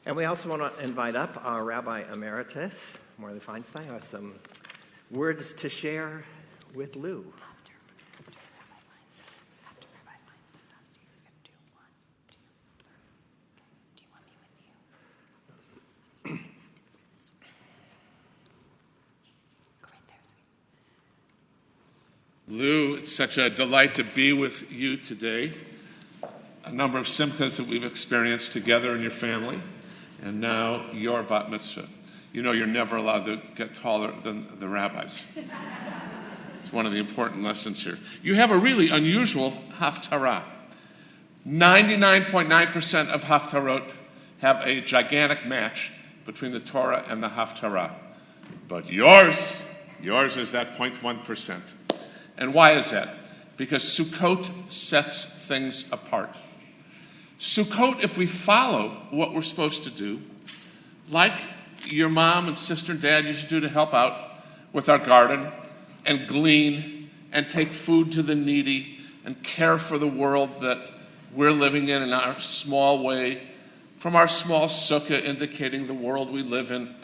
And we also want to invite up our Rabbi Emeritus, Morley Feinstein, who has some words to share with Lou. Lou, it's such a delight to be with you today. A number of simchas that we've experienced together in your family, and now your bat mitzvah. You know you're never allowed to get taller than the rabbis. It's one of the important lessons here. You have a really unusual haftarah. 99.9% of haftarot have a gigantic match between the Torah and the haftarah. But yours is that 0.1%. And why is that? Because Sukkot sets things apart. Sukkot, if we follow what we're supposed to do, like your mom and sister and dad used to do to help out with our garden and glean and take food to the needy and care for the world that we're living in our small way, from our small sukkah indicating the world we live in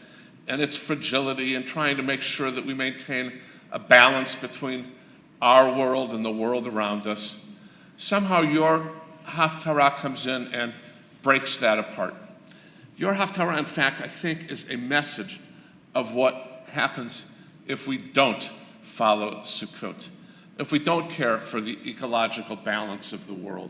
and its fragility, and trying to make sure that we maintain a balance between our world and the world around us. Somehow your haftarah comes in and breaks that apart. Your haftarah, in fact, I think is a message of what happens if we don't follow Sukkot, if we don't care for the ecological balance of the world,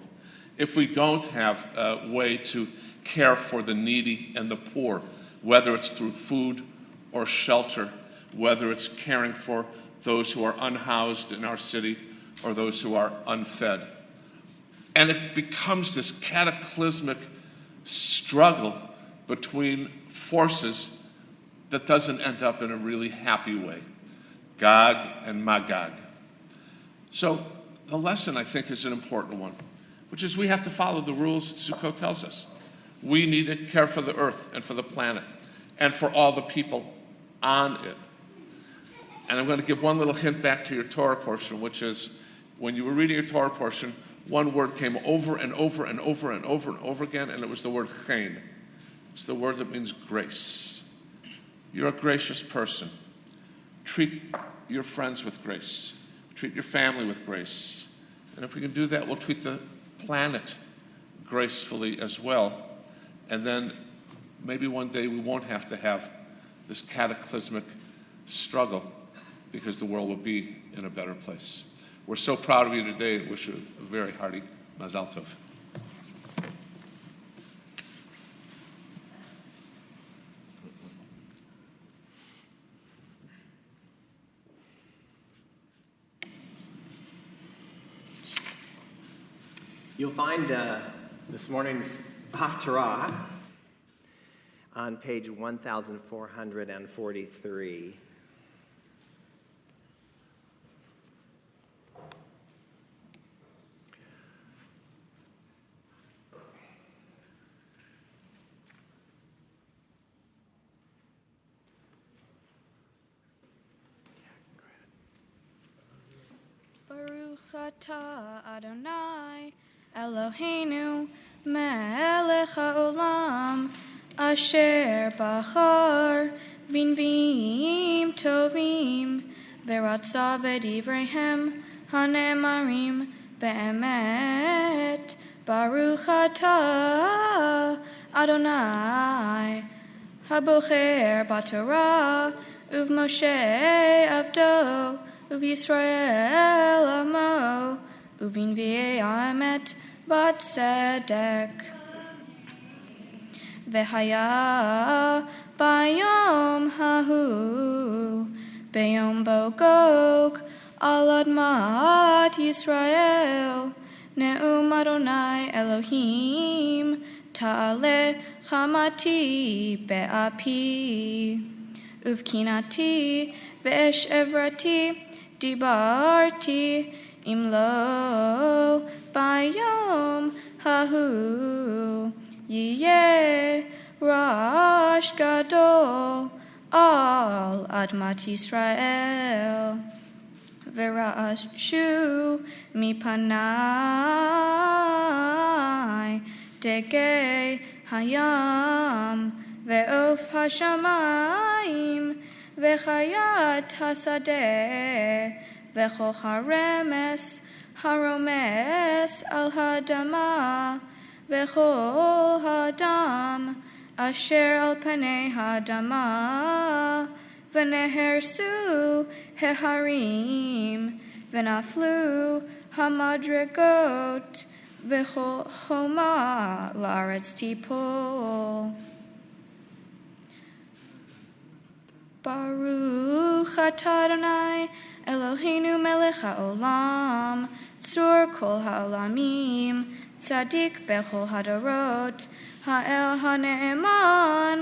if we don't have a way to care for the needy and the poor, whether it's through food or shelter, whether it's caring for those who are unhoused in our city or those who are unfed. And it becomes this cataclysmic struggle between forces that doesn't end up in a really happy way. Gog and Magog. So the lesson, I think, is an important one, which is we have to follow the rules that Sukkot tells us. We need to care for the earth and for the planet and for all the people on it. And I'm going to give one little hint back to your Torah portion, which is when you were reading your Torah portion, one word came over and over and over and over and over again, and it was the word chen. It's the word that means grace. You're a gracious person. Treat your friends with grace. Treat your family with grace. And if we can do that, we'll treat the planet gracefully as well. And then maybe one day we won't have to have this cataclysmic struggle, because the world will be in a better place. We're so proud of you today and wish you a very hearty Mazal Tov. You'll find this morning's haftarah on page 1443. Baruch atah Adonai Eloheinu melech haolam asher bachar binvim tovim veratza v'divreihem hanemarim be'emet. Baruch atah Adonai habocher b'Torah uv'Moshe avdo uv'Yisrael amo uv'Nvi'ei ha'emet b'tzedek. V'haya bayom hahu beyom bo gog al admat Yisrael ne'um Adonai Elohim ta'ale chamati be'api uv'kinati ve'esh evrati dibarti imlo bayom hahu yiyeh rash gadol al admat Yisrael. V'ra'ashu mipanai degei hayam ve'of hashamayim ve'chayat hasadeh ve'chol haremes haromes al hadama ve'chol hadam asher al panei hadama v'nehersu heharim v'naflu hamadregot v'choma la'aretz tipol. Baruch atah Adonai Eloheinu melech haolam tzur kol ha'olamim tzadik bechol hadarot ha'el ha'ne'eman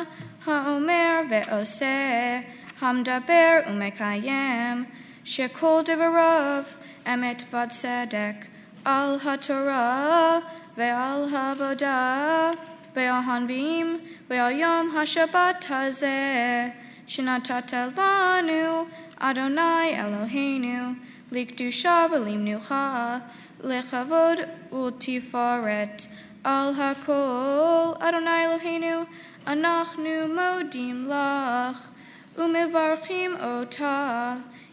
ha'omer ve'oseh hamdaber umekayem shekol devarav emet v'tzedek al haTorah ve'al ha'avodah ve'al hanvim ve'al yom ha'shabbat hazeh shenatata lanu Adonai Eloheinu likdusha v'limnucha lechavod u'tifaret al hakol Adonai Eloheinu anachnu modim lach umevarchim ota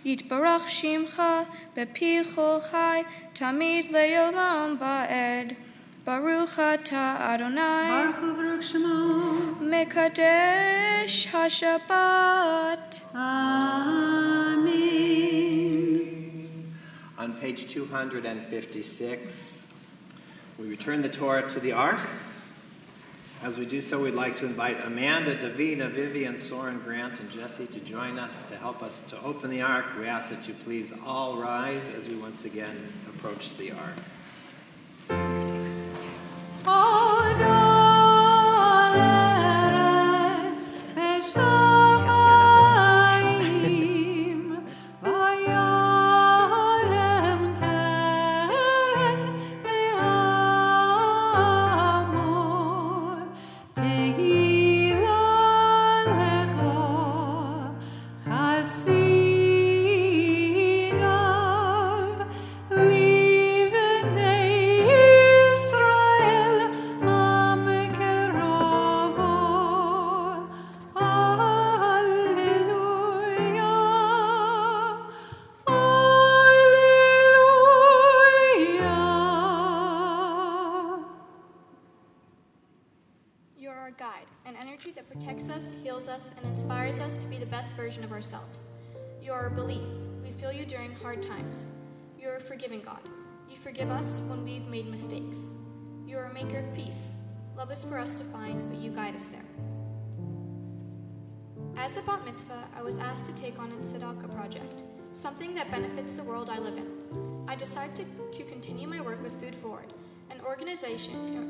yitbarach shimcha bepi chol chai tamid leolam va'ed. Baruch atah Adonai Baruch Shemo Mekadesh HaShabbat. Amen. On page 256, we return the Torah to the Ark. As we do so, we'd like to invite Amanda, Davina, Vivian, Soren, Grant, and Jesse to join us to help us to open the Ark. We ask that you please all rise as we once again approach the Ark. Version of ourselves. You are a belief. We feel you during hard times. You are a forgiving God. You forgive us when we've made mistakes. You are a maker of peace. Love is for us to find, but you guide us there. As a bat mitzvah, I was asked to take on a tzedakah project, something that benefits the world I live in. I decided to continue my work with Food Forward, an organization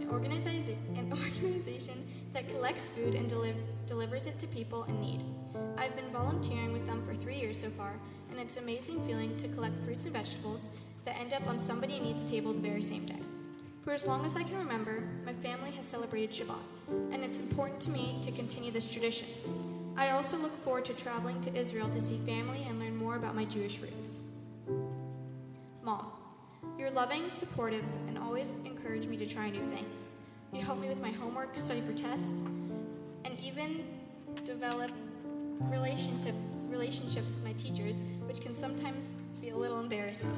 that collects food and delivers it to people in need. I've been volunteering with them for 3 years so far, and it's an amazing feeling to collect fruits and vegetables that end up on somebody in need's table the very same day. For as long as I can remember, my family has celebrated Shabbat, and it's important to me to continue this tradition. I also look forward to traveling to Israel to see family and learn more about my Jewish roots. Mom, you're loving, supportive, and always encourage me to try new things. You help me with my homework, study for tests, and even develop relationships with my teachers, which can sometimes be a little embarrassing.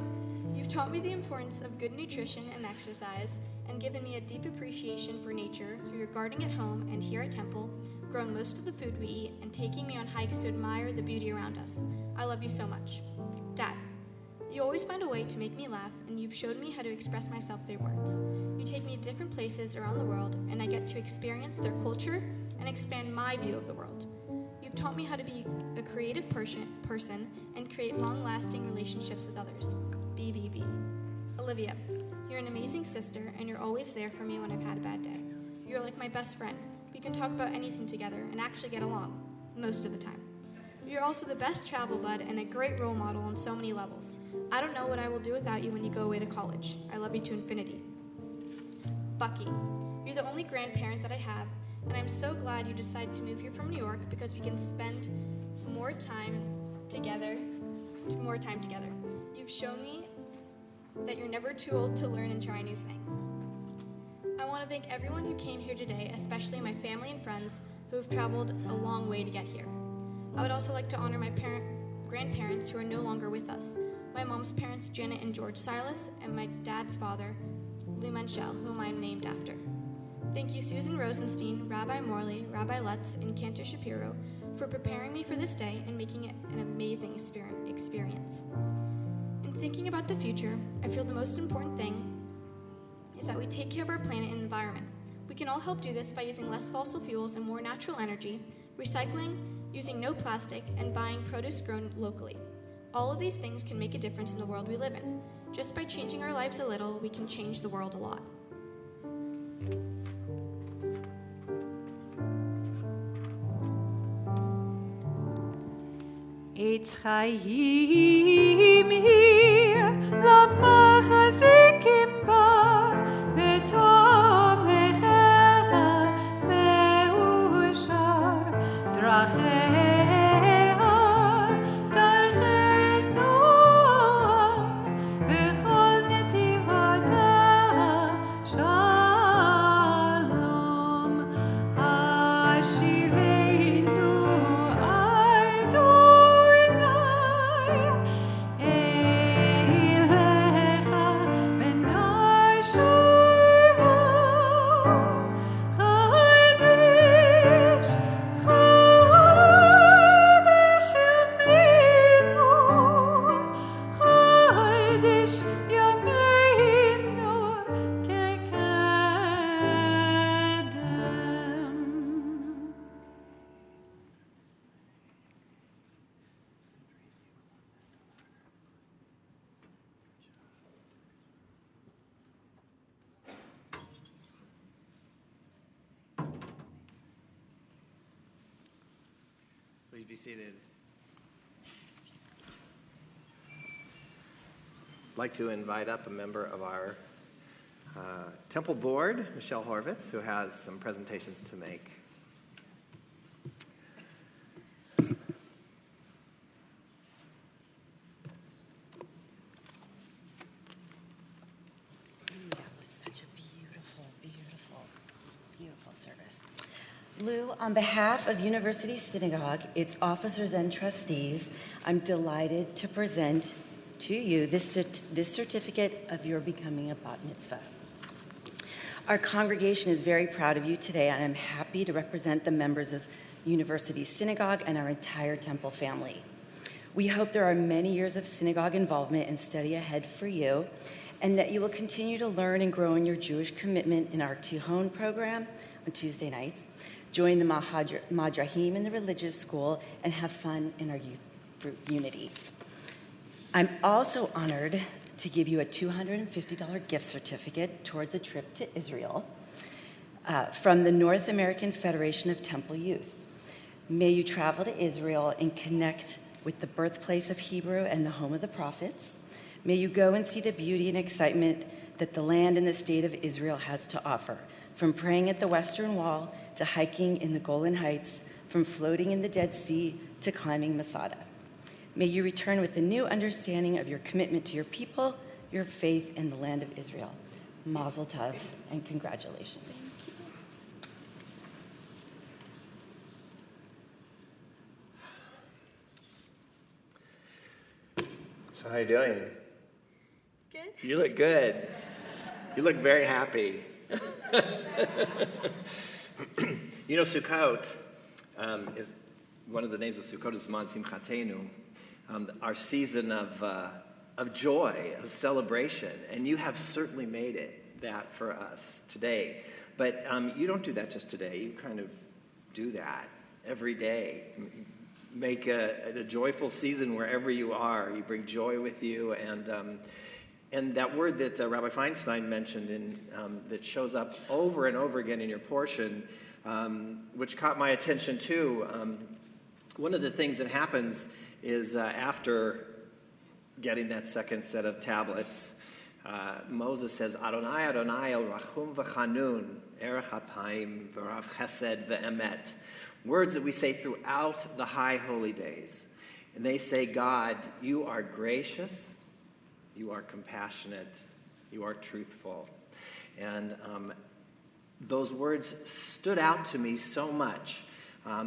You've taught me the importance of good nutrition and exercise, and given me a deep appreciation for nature through your gardening at home and here at Temple, growing most of the food we eat, and taking me on hikes to admire the beauty around us. I love you so much. Dad, you always find a way to make me laugh, and you've showed me how to express myself through words. You take me to different places around the world, and I get to experience their culture and expand my view of the world. You've taught me how to be a creative person and create long-lasting relationships with others. BBB. Olivia, you're an amazing sister, and you're always there for me when I've had a bad day. You're like my best friend. We can talk about anything together and actually get along, most of the time. You're also the best travel bud and a great role model on so many levels. I don't know what I will do without you when you go away to college. I love you to infinity. Bucky, you're the only grandparent that I have, and I'm so glad you decided to move here from New York because we can spend more time together. You've shown me that you're never too old to learn and try new things. I want to thank everyone who came here today, especially my family and friends who have traveled a long way to get here. I would also like to honor my grandparents who are no longer with us. My mom's parents, Janet and George Silas, and my dad's father, Lou Menchell, whom I am named after. Thank you, Susan Rosenstein, Rabbi Morley, Rabbi Lutz, and Cantor Shapiro, for preparing me for this day and making it an amazing experience. In thinking about the future, I feel the most important thing is that we take care of our planet and environment. We can all help do this by using less fossil fuels and more natural energy, recycling, using no plastic, and buying produce grown locally. All of these things can make a difference in the world we live in. Just by changing our lives a little, we can change the world a lot. Eitz Chaim hier, למחזיקים בה, בתומכך מאושר, דרכיה דרכי נועם, וכל נתיבותיה שלום. השיבנו Please be seated. I'd like to invite up a member of our temple board, Michelle Horvitz, who has some presentations to make. Lou, on behalf of University Synagogue, its officers and trustees, I'm delighted to present to you this certificate of your becoming a bat mitzvah. Our congregation is very proud of you today, and I'm happy to represent the members of University Synagogue and our entire temple family. We hope there are many years of synagogue involvement and study ahead for you, and that you will continue to learn and grow in your Jewish commitment in our Tihon program on Tuesday nights, join the Madrahim in the religious school, and have fun in our youth group unity. I'm also honored to give you a $250 gift certificate towards a trip to Israel from the North American Federation of Temple Youth. May you travel to Israel and connect with the birthplace of Hebrew and the home of the prophets. May you go and see the beauty and excitement that the land and the state of Israel has to offer, from praying at the Western Wall to hiking in the Golan Heights, from floating in the Dead Sea to climbing Masada. May you return with a new understanding of your commitment to your people, your faith in the land of Israel. Mazel tov and congratulations. So how are you doing? Good. You look good. You look very happy. You know, Sukkot is one of the names of Sukkot is Zman Simchatenu, our season of joy, of celebration, and you have certainly made it that for us today. But you don't do that just today. You kind of do that every day. Make a joyful season wherever you are. You bring joy with you, and that word that Rabbi Feinstein mentioned that shows up over and over again in your portion, which caught my attention too. One of the things that happens is after getting that second set of tablets, Moses says, Adonai, Adonai, el rachum v'chanun, erech hapayim, v'rav chesed v'emet. words that we say throughout the high holy days. And they say, God, you are gracious, you are compassionate, you are truthful. And those words stood out to me so much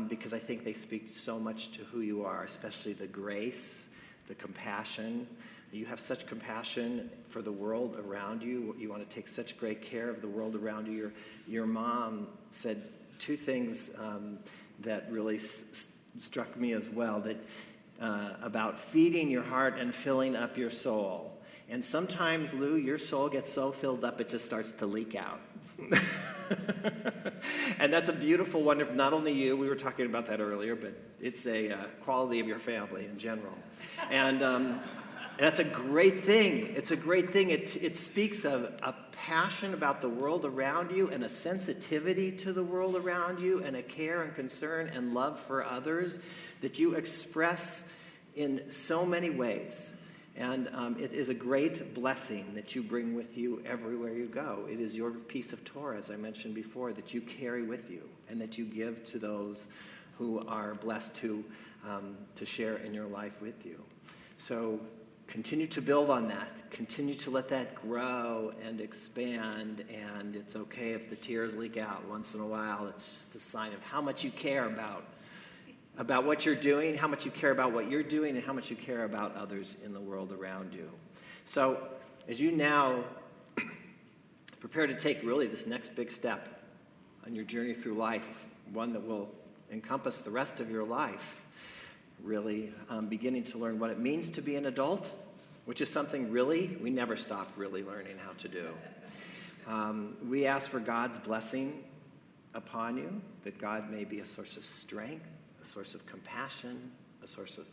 because I think they speak so much to who you are, especially the grace, the compassion. You have such compassion for the world around you. You want to take such great care of the world around you. Your mom said two things that really struck me as well, that about feeding your heart and filling up your soul. And sometimes, Lou, your soul gets so filled up it just starts to leak out. And that's a beautiful, wonderful, not only you, we were talking about that earlier, but it's a quality of your family in general. And that's a great thing. It's a great thing. It speaks of a passion about the world around you and a sensitivity to the world around you and a care and concern and love for others that you express in so many ways. And it is a great blessing that you bring with you everywhere you go. It is your piece of Torah, as I mentioned before, that you carry with you and that you give to those who are blessed to share in your life with you. So continue to build on that. Continue to let that grow and expand. And it's okay if the tears leak out once in a while. It's just a sign of how much you care about what you're doing, how much you care about what you're doing, and how much you care about others in the world around you. So as you now prepare to take really this next big step on your journey through life, one that will encompass the rest of your life, really beginning to learn what it means to be an adult, which is something really we never stop really learning how to do. We ask for God's blessing upon you, that God may be a source of strength, a source of compassion, a source of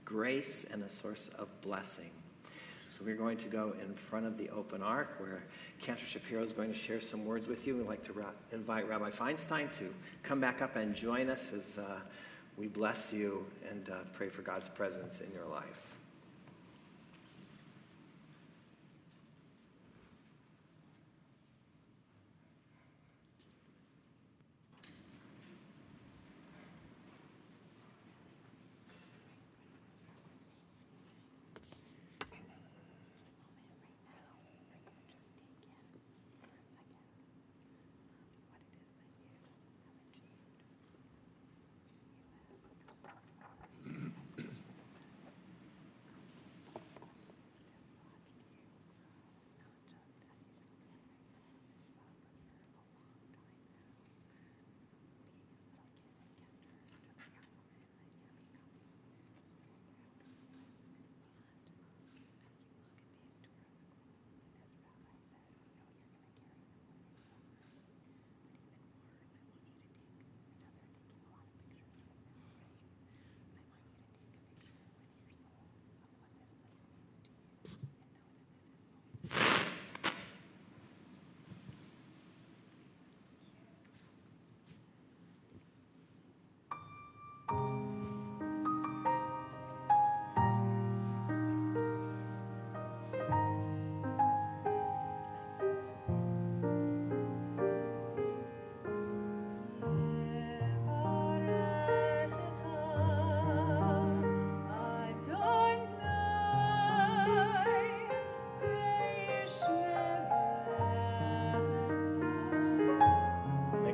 grace, and a source of blessing. So we're going to go in front of the open ark where Cantor Shapiro is going to share some words with you. We'd like to invite Rabbi Feinstein to come back up and join us as we bless you and pray for God's presence in your life.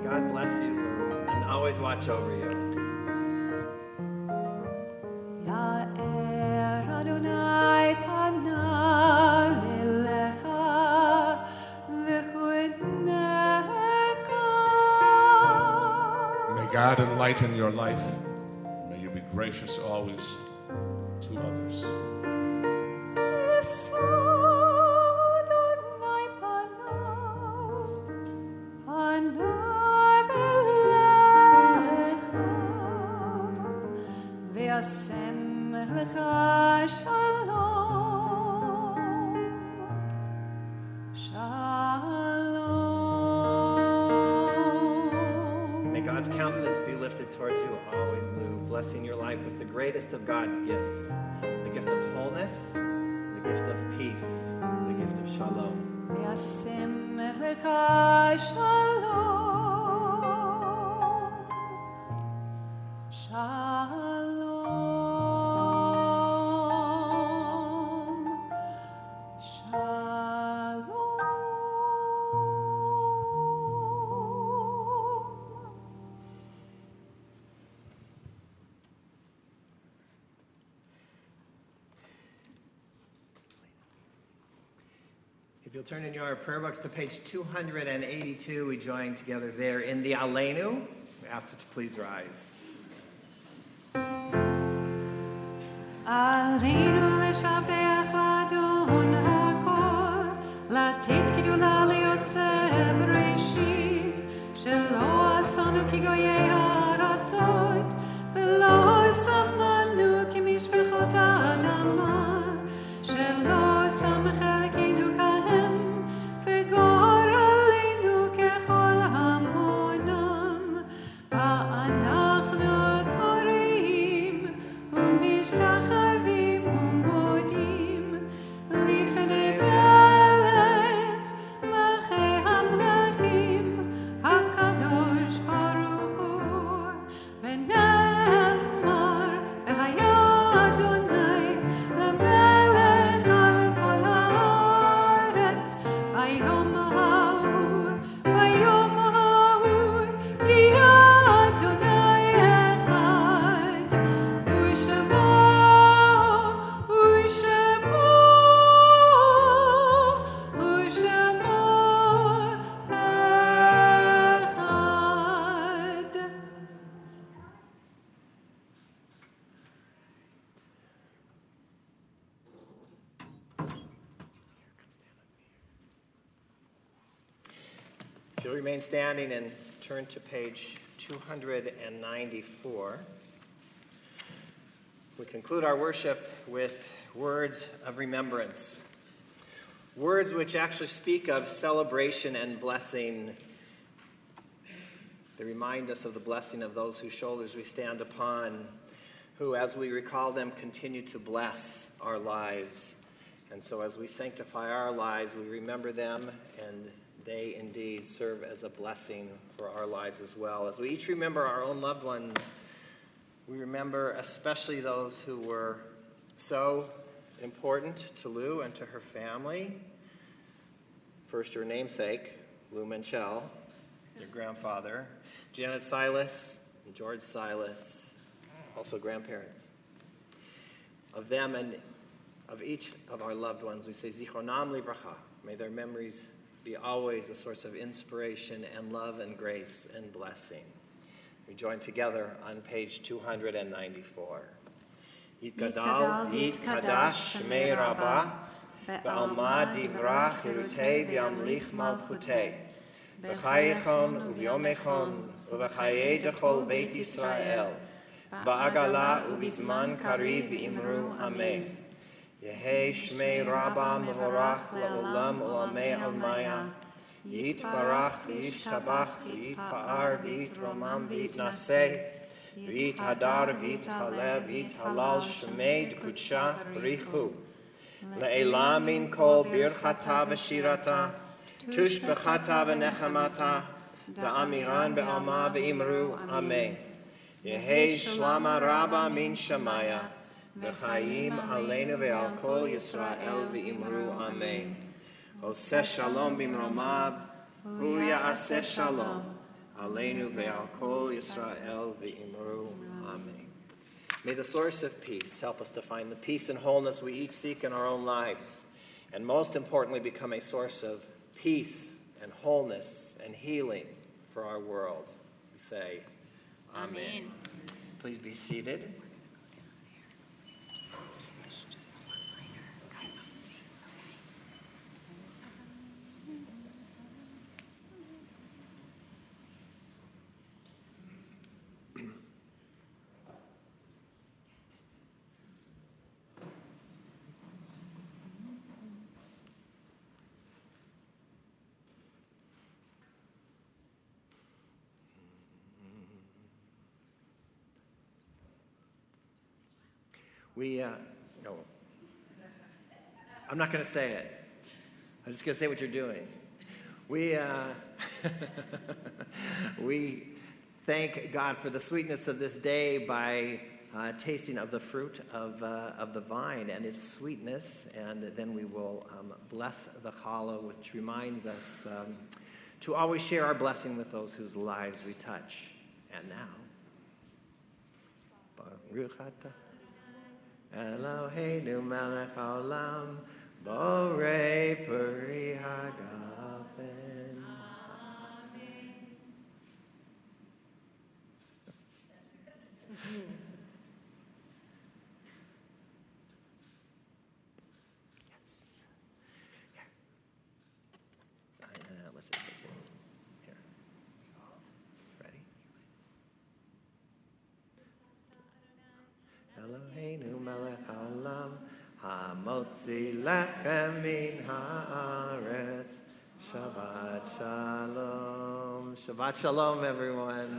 God bless you, Lou, and always watch over you. Ya'er Adonai panav elecha v'chunecha. May God enlighten your life. May you be gracious always to others. May God's countenance be lifted towards you always, Lou, blessing your life with the greatest of God's gifts, the gift of wholeness, the gift of peace, the gift of shalom. If you'll turn in your prayer books to page 282, we join together there in the Aleinu. We ask you to please rise. עלינו לשבח לאדון הכל, לתת גדולה ליוצא בראשית, שלא עשנו כגויי הארצות, ולא שמנו כמשפחות האדמה, שלא שם חלקנו כהם, וגור עלינו ככל המונם. אנחנו קוראים ומשתחווים ומודים לפני מלך מלכי המלכים הקדוש ברוך הוא, ונאמר והיה אדוני למלך על כל הארץ ביום ההוא יהיה אדוני אחד ושמו אחד. If you'll remain standing and turn to page 294, we conclude our worship with words of remembrance. Words which actually speak of celebration and blessing. They remind us of the blessing of those whose shoulders we stand upon, who, as we recall them, continue to bless our lives. And so as we sanctify our lives, we remember them, and they indeed serve as a blessing for our lives as well. As we each remember our own loved ones, we remember especially those who were so important to Lou and to her family. First, your namesake, Lou Menchell, your grandfather, Janet Silas and George Silas, also grandparents. Of them and of each of our loved ones, we say, Zichronam livracha. May their memories be always a source of inspiration and love and grace and blessing. We join together on page 294. Yitgadal v'yitkadash shmei rabbah, ve'alma divra chirutei v'yamlich malchutei, v'chayechon u'vyomechon u'v'chayei dechol beit Yisrael, ba'agala u'bizman kariv v'imru amen. Yehei shmei rabbah mevorach le'olam olamei almaya, Yitbarach v'yishtabach v'yitpa'ar v'yitromam v'yitnaseh, v'yithadar v'yithalev v'yithalal shmei d'kudsha richu, le'elam min kol birchata v'shirata, tushbechata v'nechamata, da'amiran be'alma v'imru amen. Yehei shlama rabbah min shamaya, v'chayim aleinu ve'al kol Yisrael v'imru amen. Oseh shalom bimromav, hu ya'aseh shalom, aleinu ve'al kol Yisrael v'imru amen. May the source of peace help us to find the peace and wholeness we each seek in our own lives, and most importantly, become a source of peace and wholeness and healing for our world. We say, Amen. Please be seated. No. I'm not going to say it. I'm just going to say what you're doing. We thank God for the sweetness of this day by tasting of the fruit of the vine and its sweetness, and then we will bless the challah, which reminds us to always share our blessing with those whose lives we touch. And now, Baruch atah Eloheinu melech haolam, Borei Peri Hagafen. Let's just take this. Here. Ready? Eloheinu melech haolam, hamotzi lechem min haaretz. Shabbat shalom. Shabbat shalom, everyone.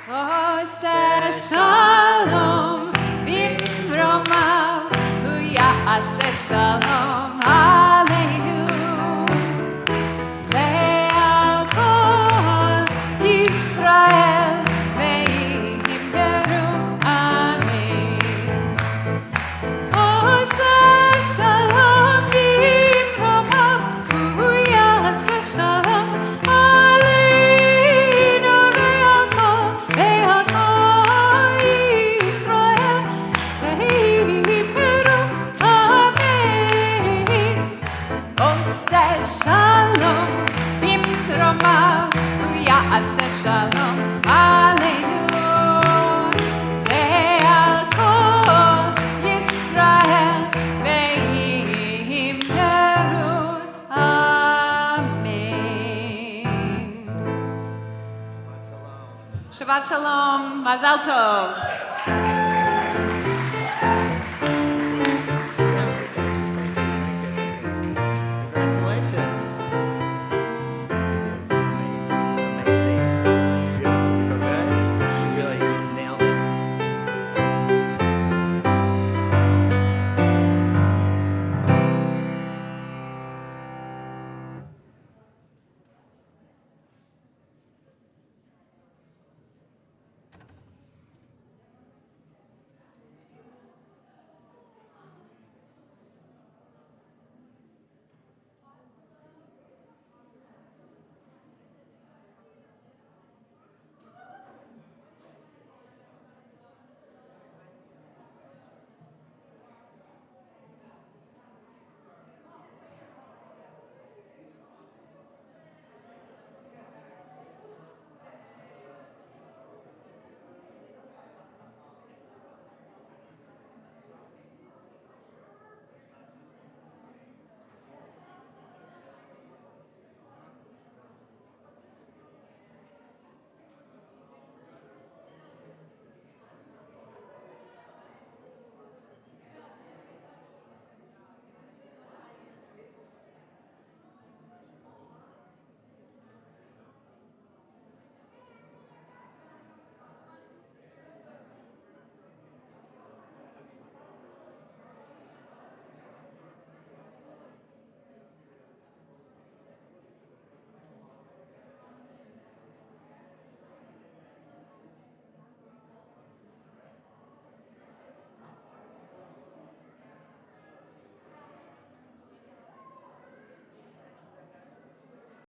עושה שלום במרומיו, הוא יעשה שלום עלינו. ועל כל ישראל ויאמרו אמן. עושה שלום במרומיו, הוא יעשה שלום עלינו. ועל כל ישראל ויאמרו אמן. עושה שלום במרומיו, הוא יעשה שלום עלינו. ועל כל ישראל ויאמרו אמן. Shabbat shalom, mazal tov.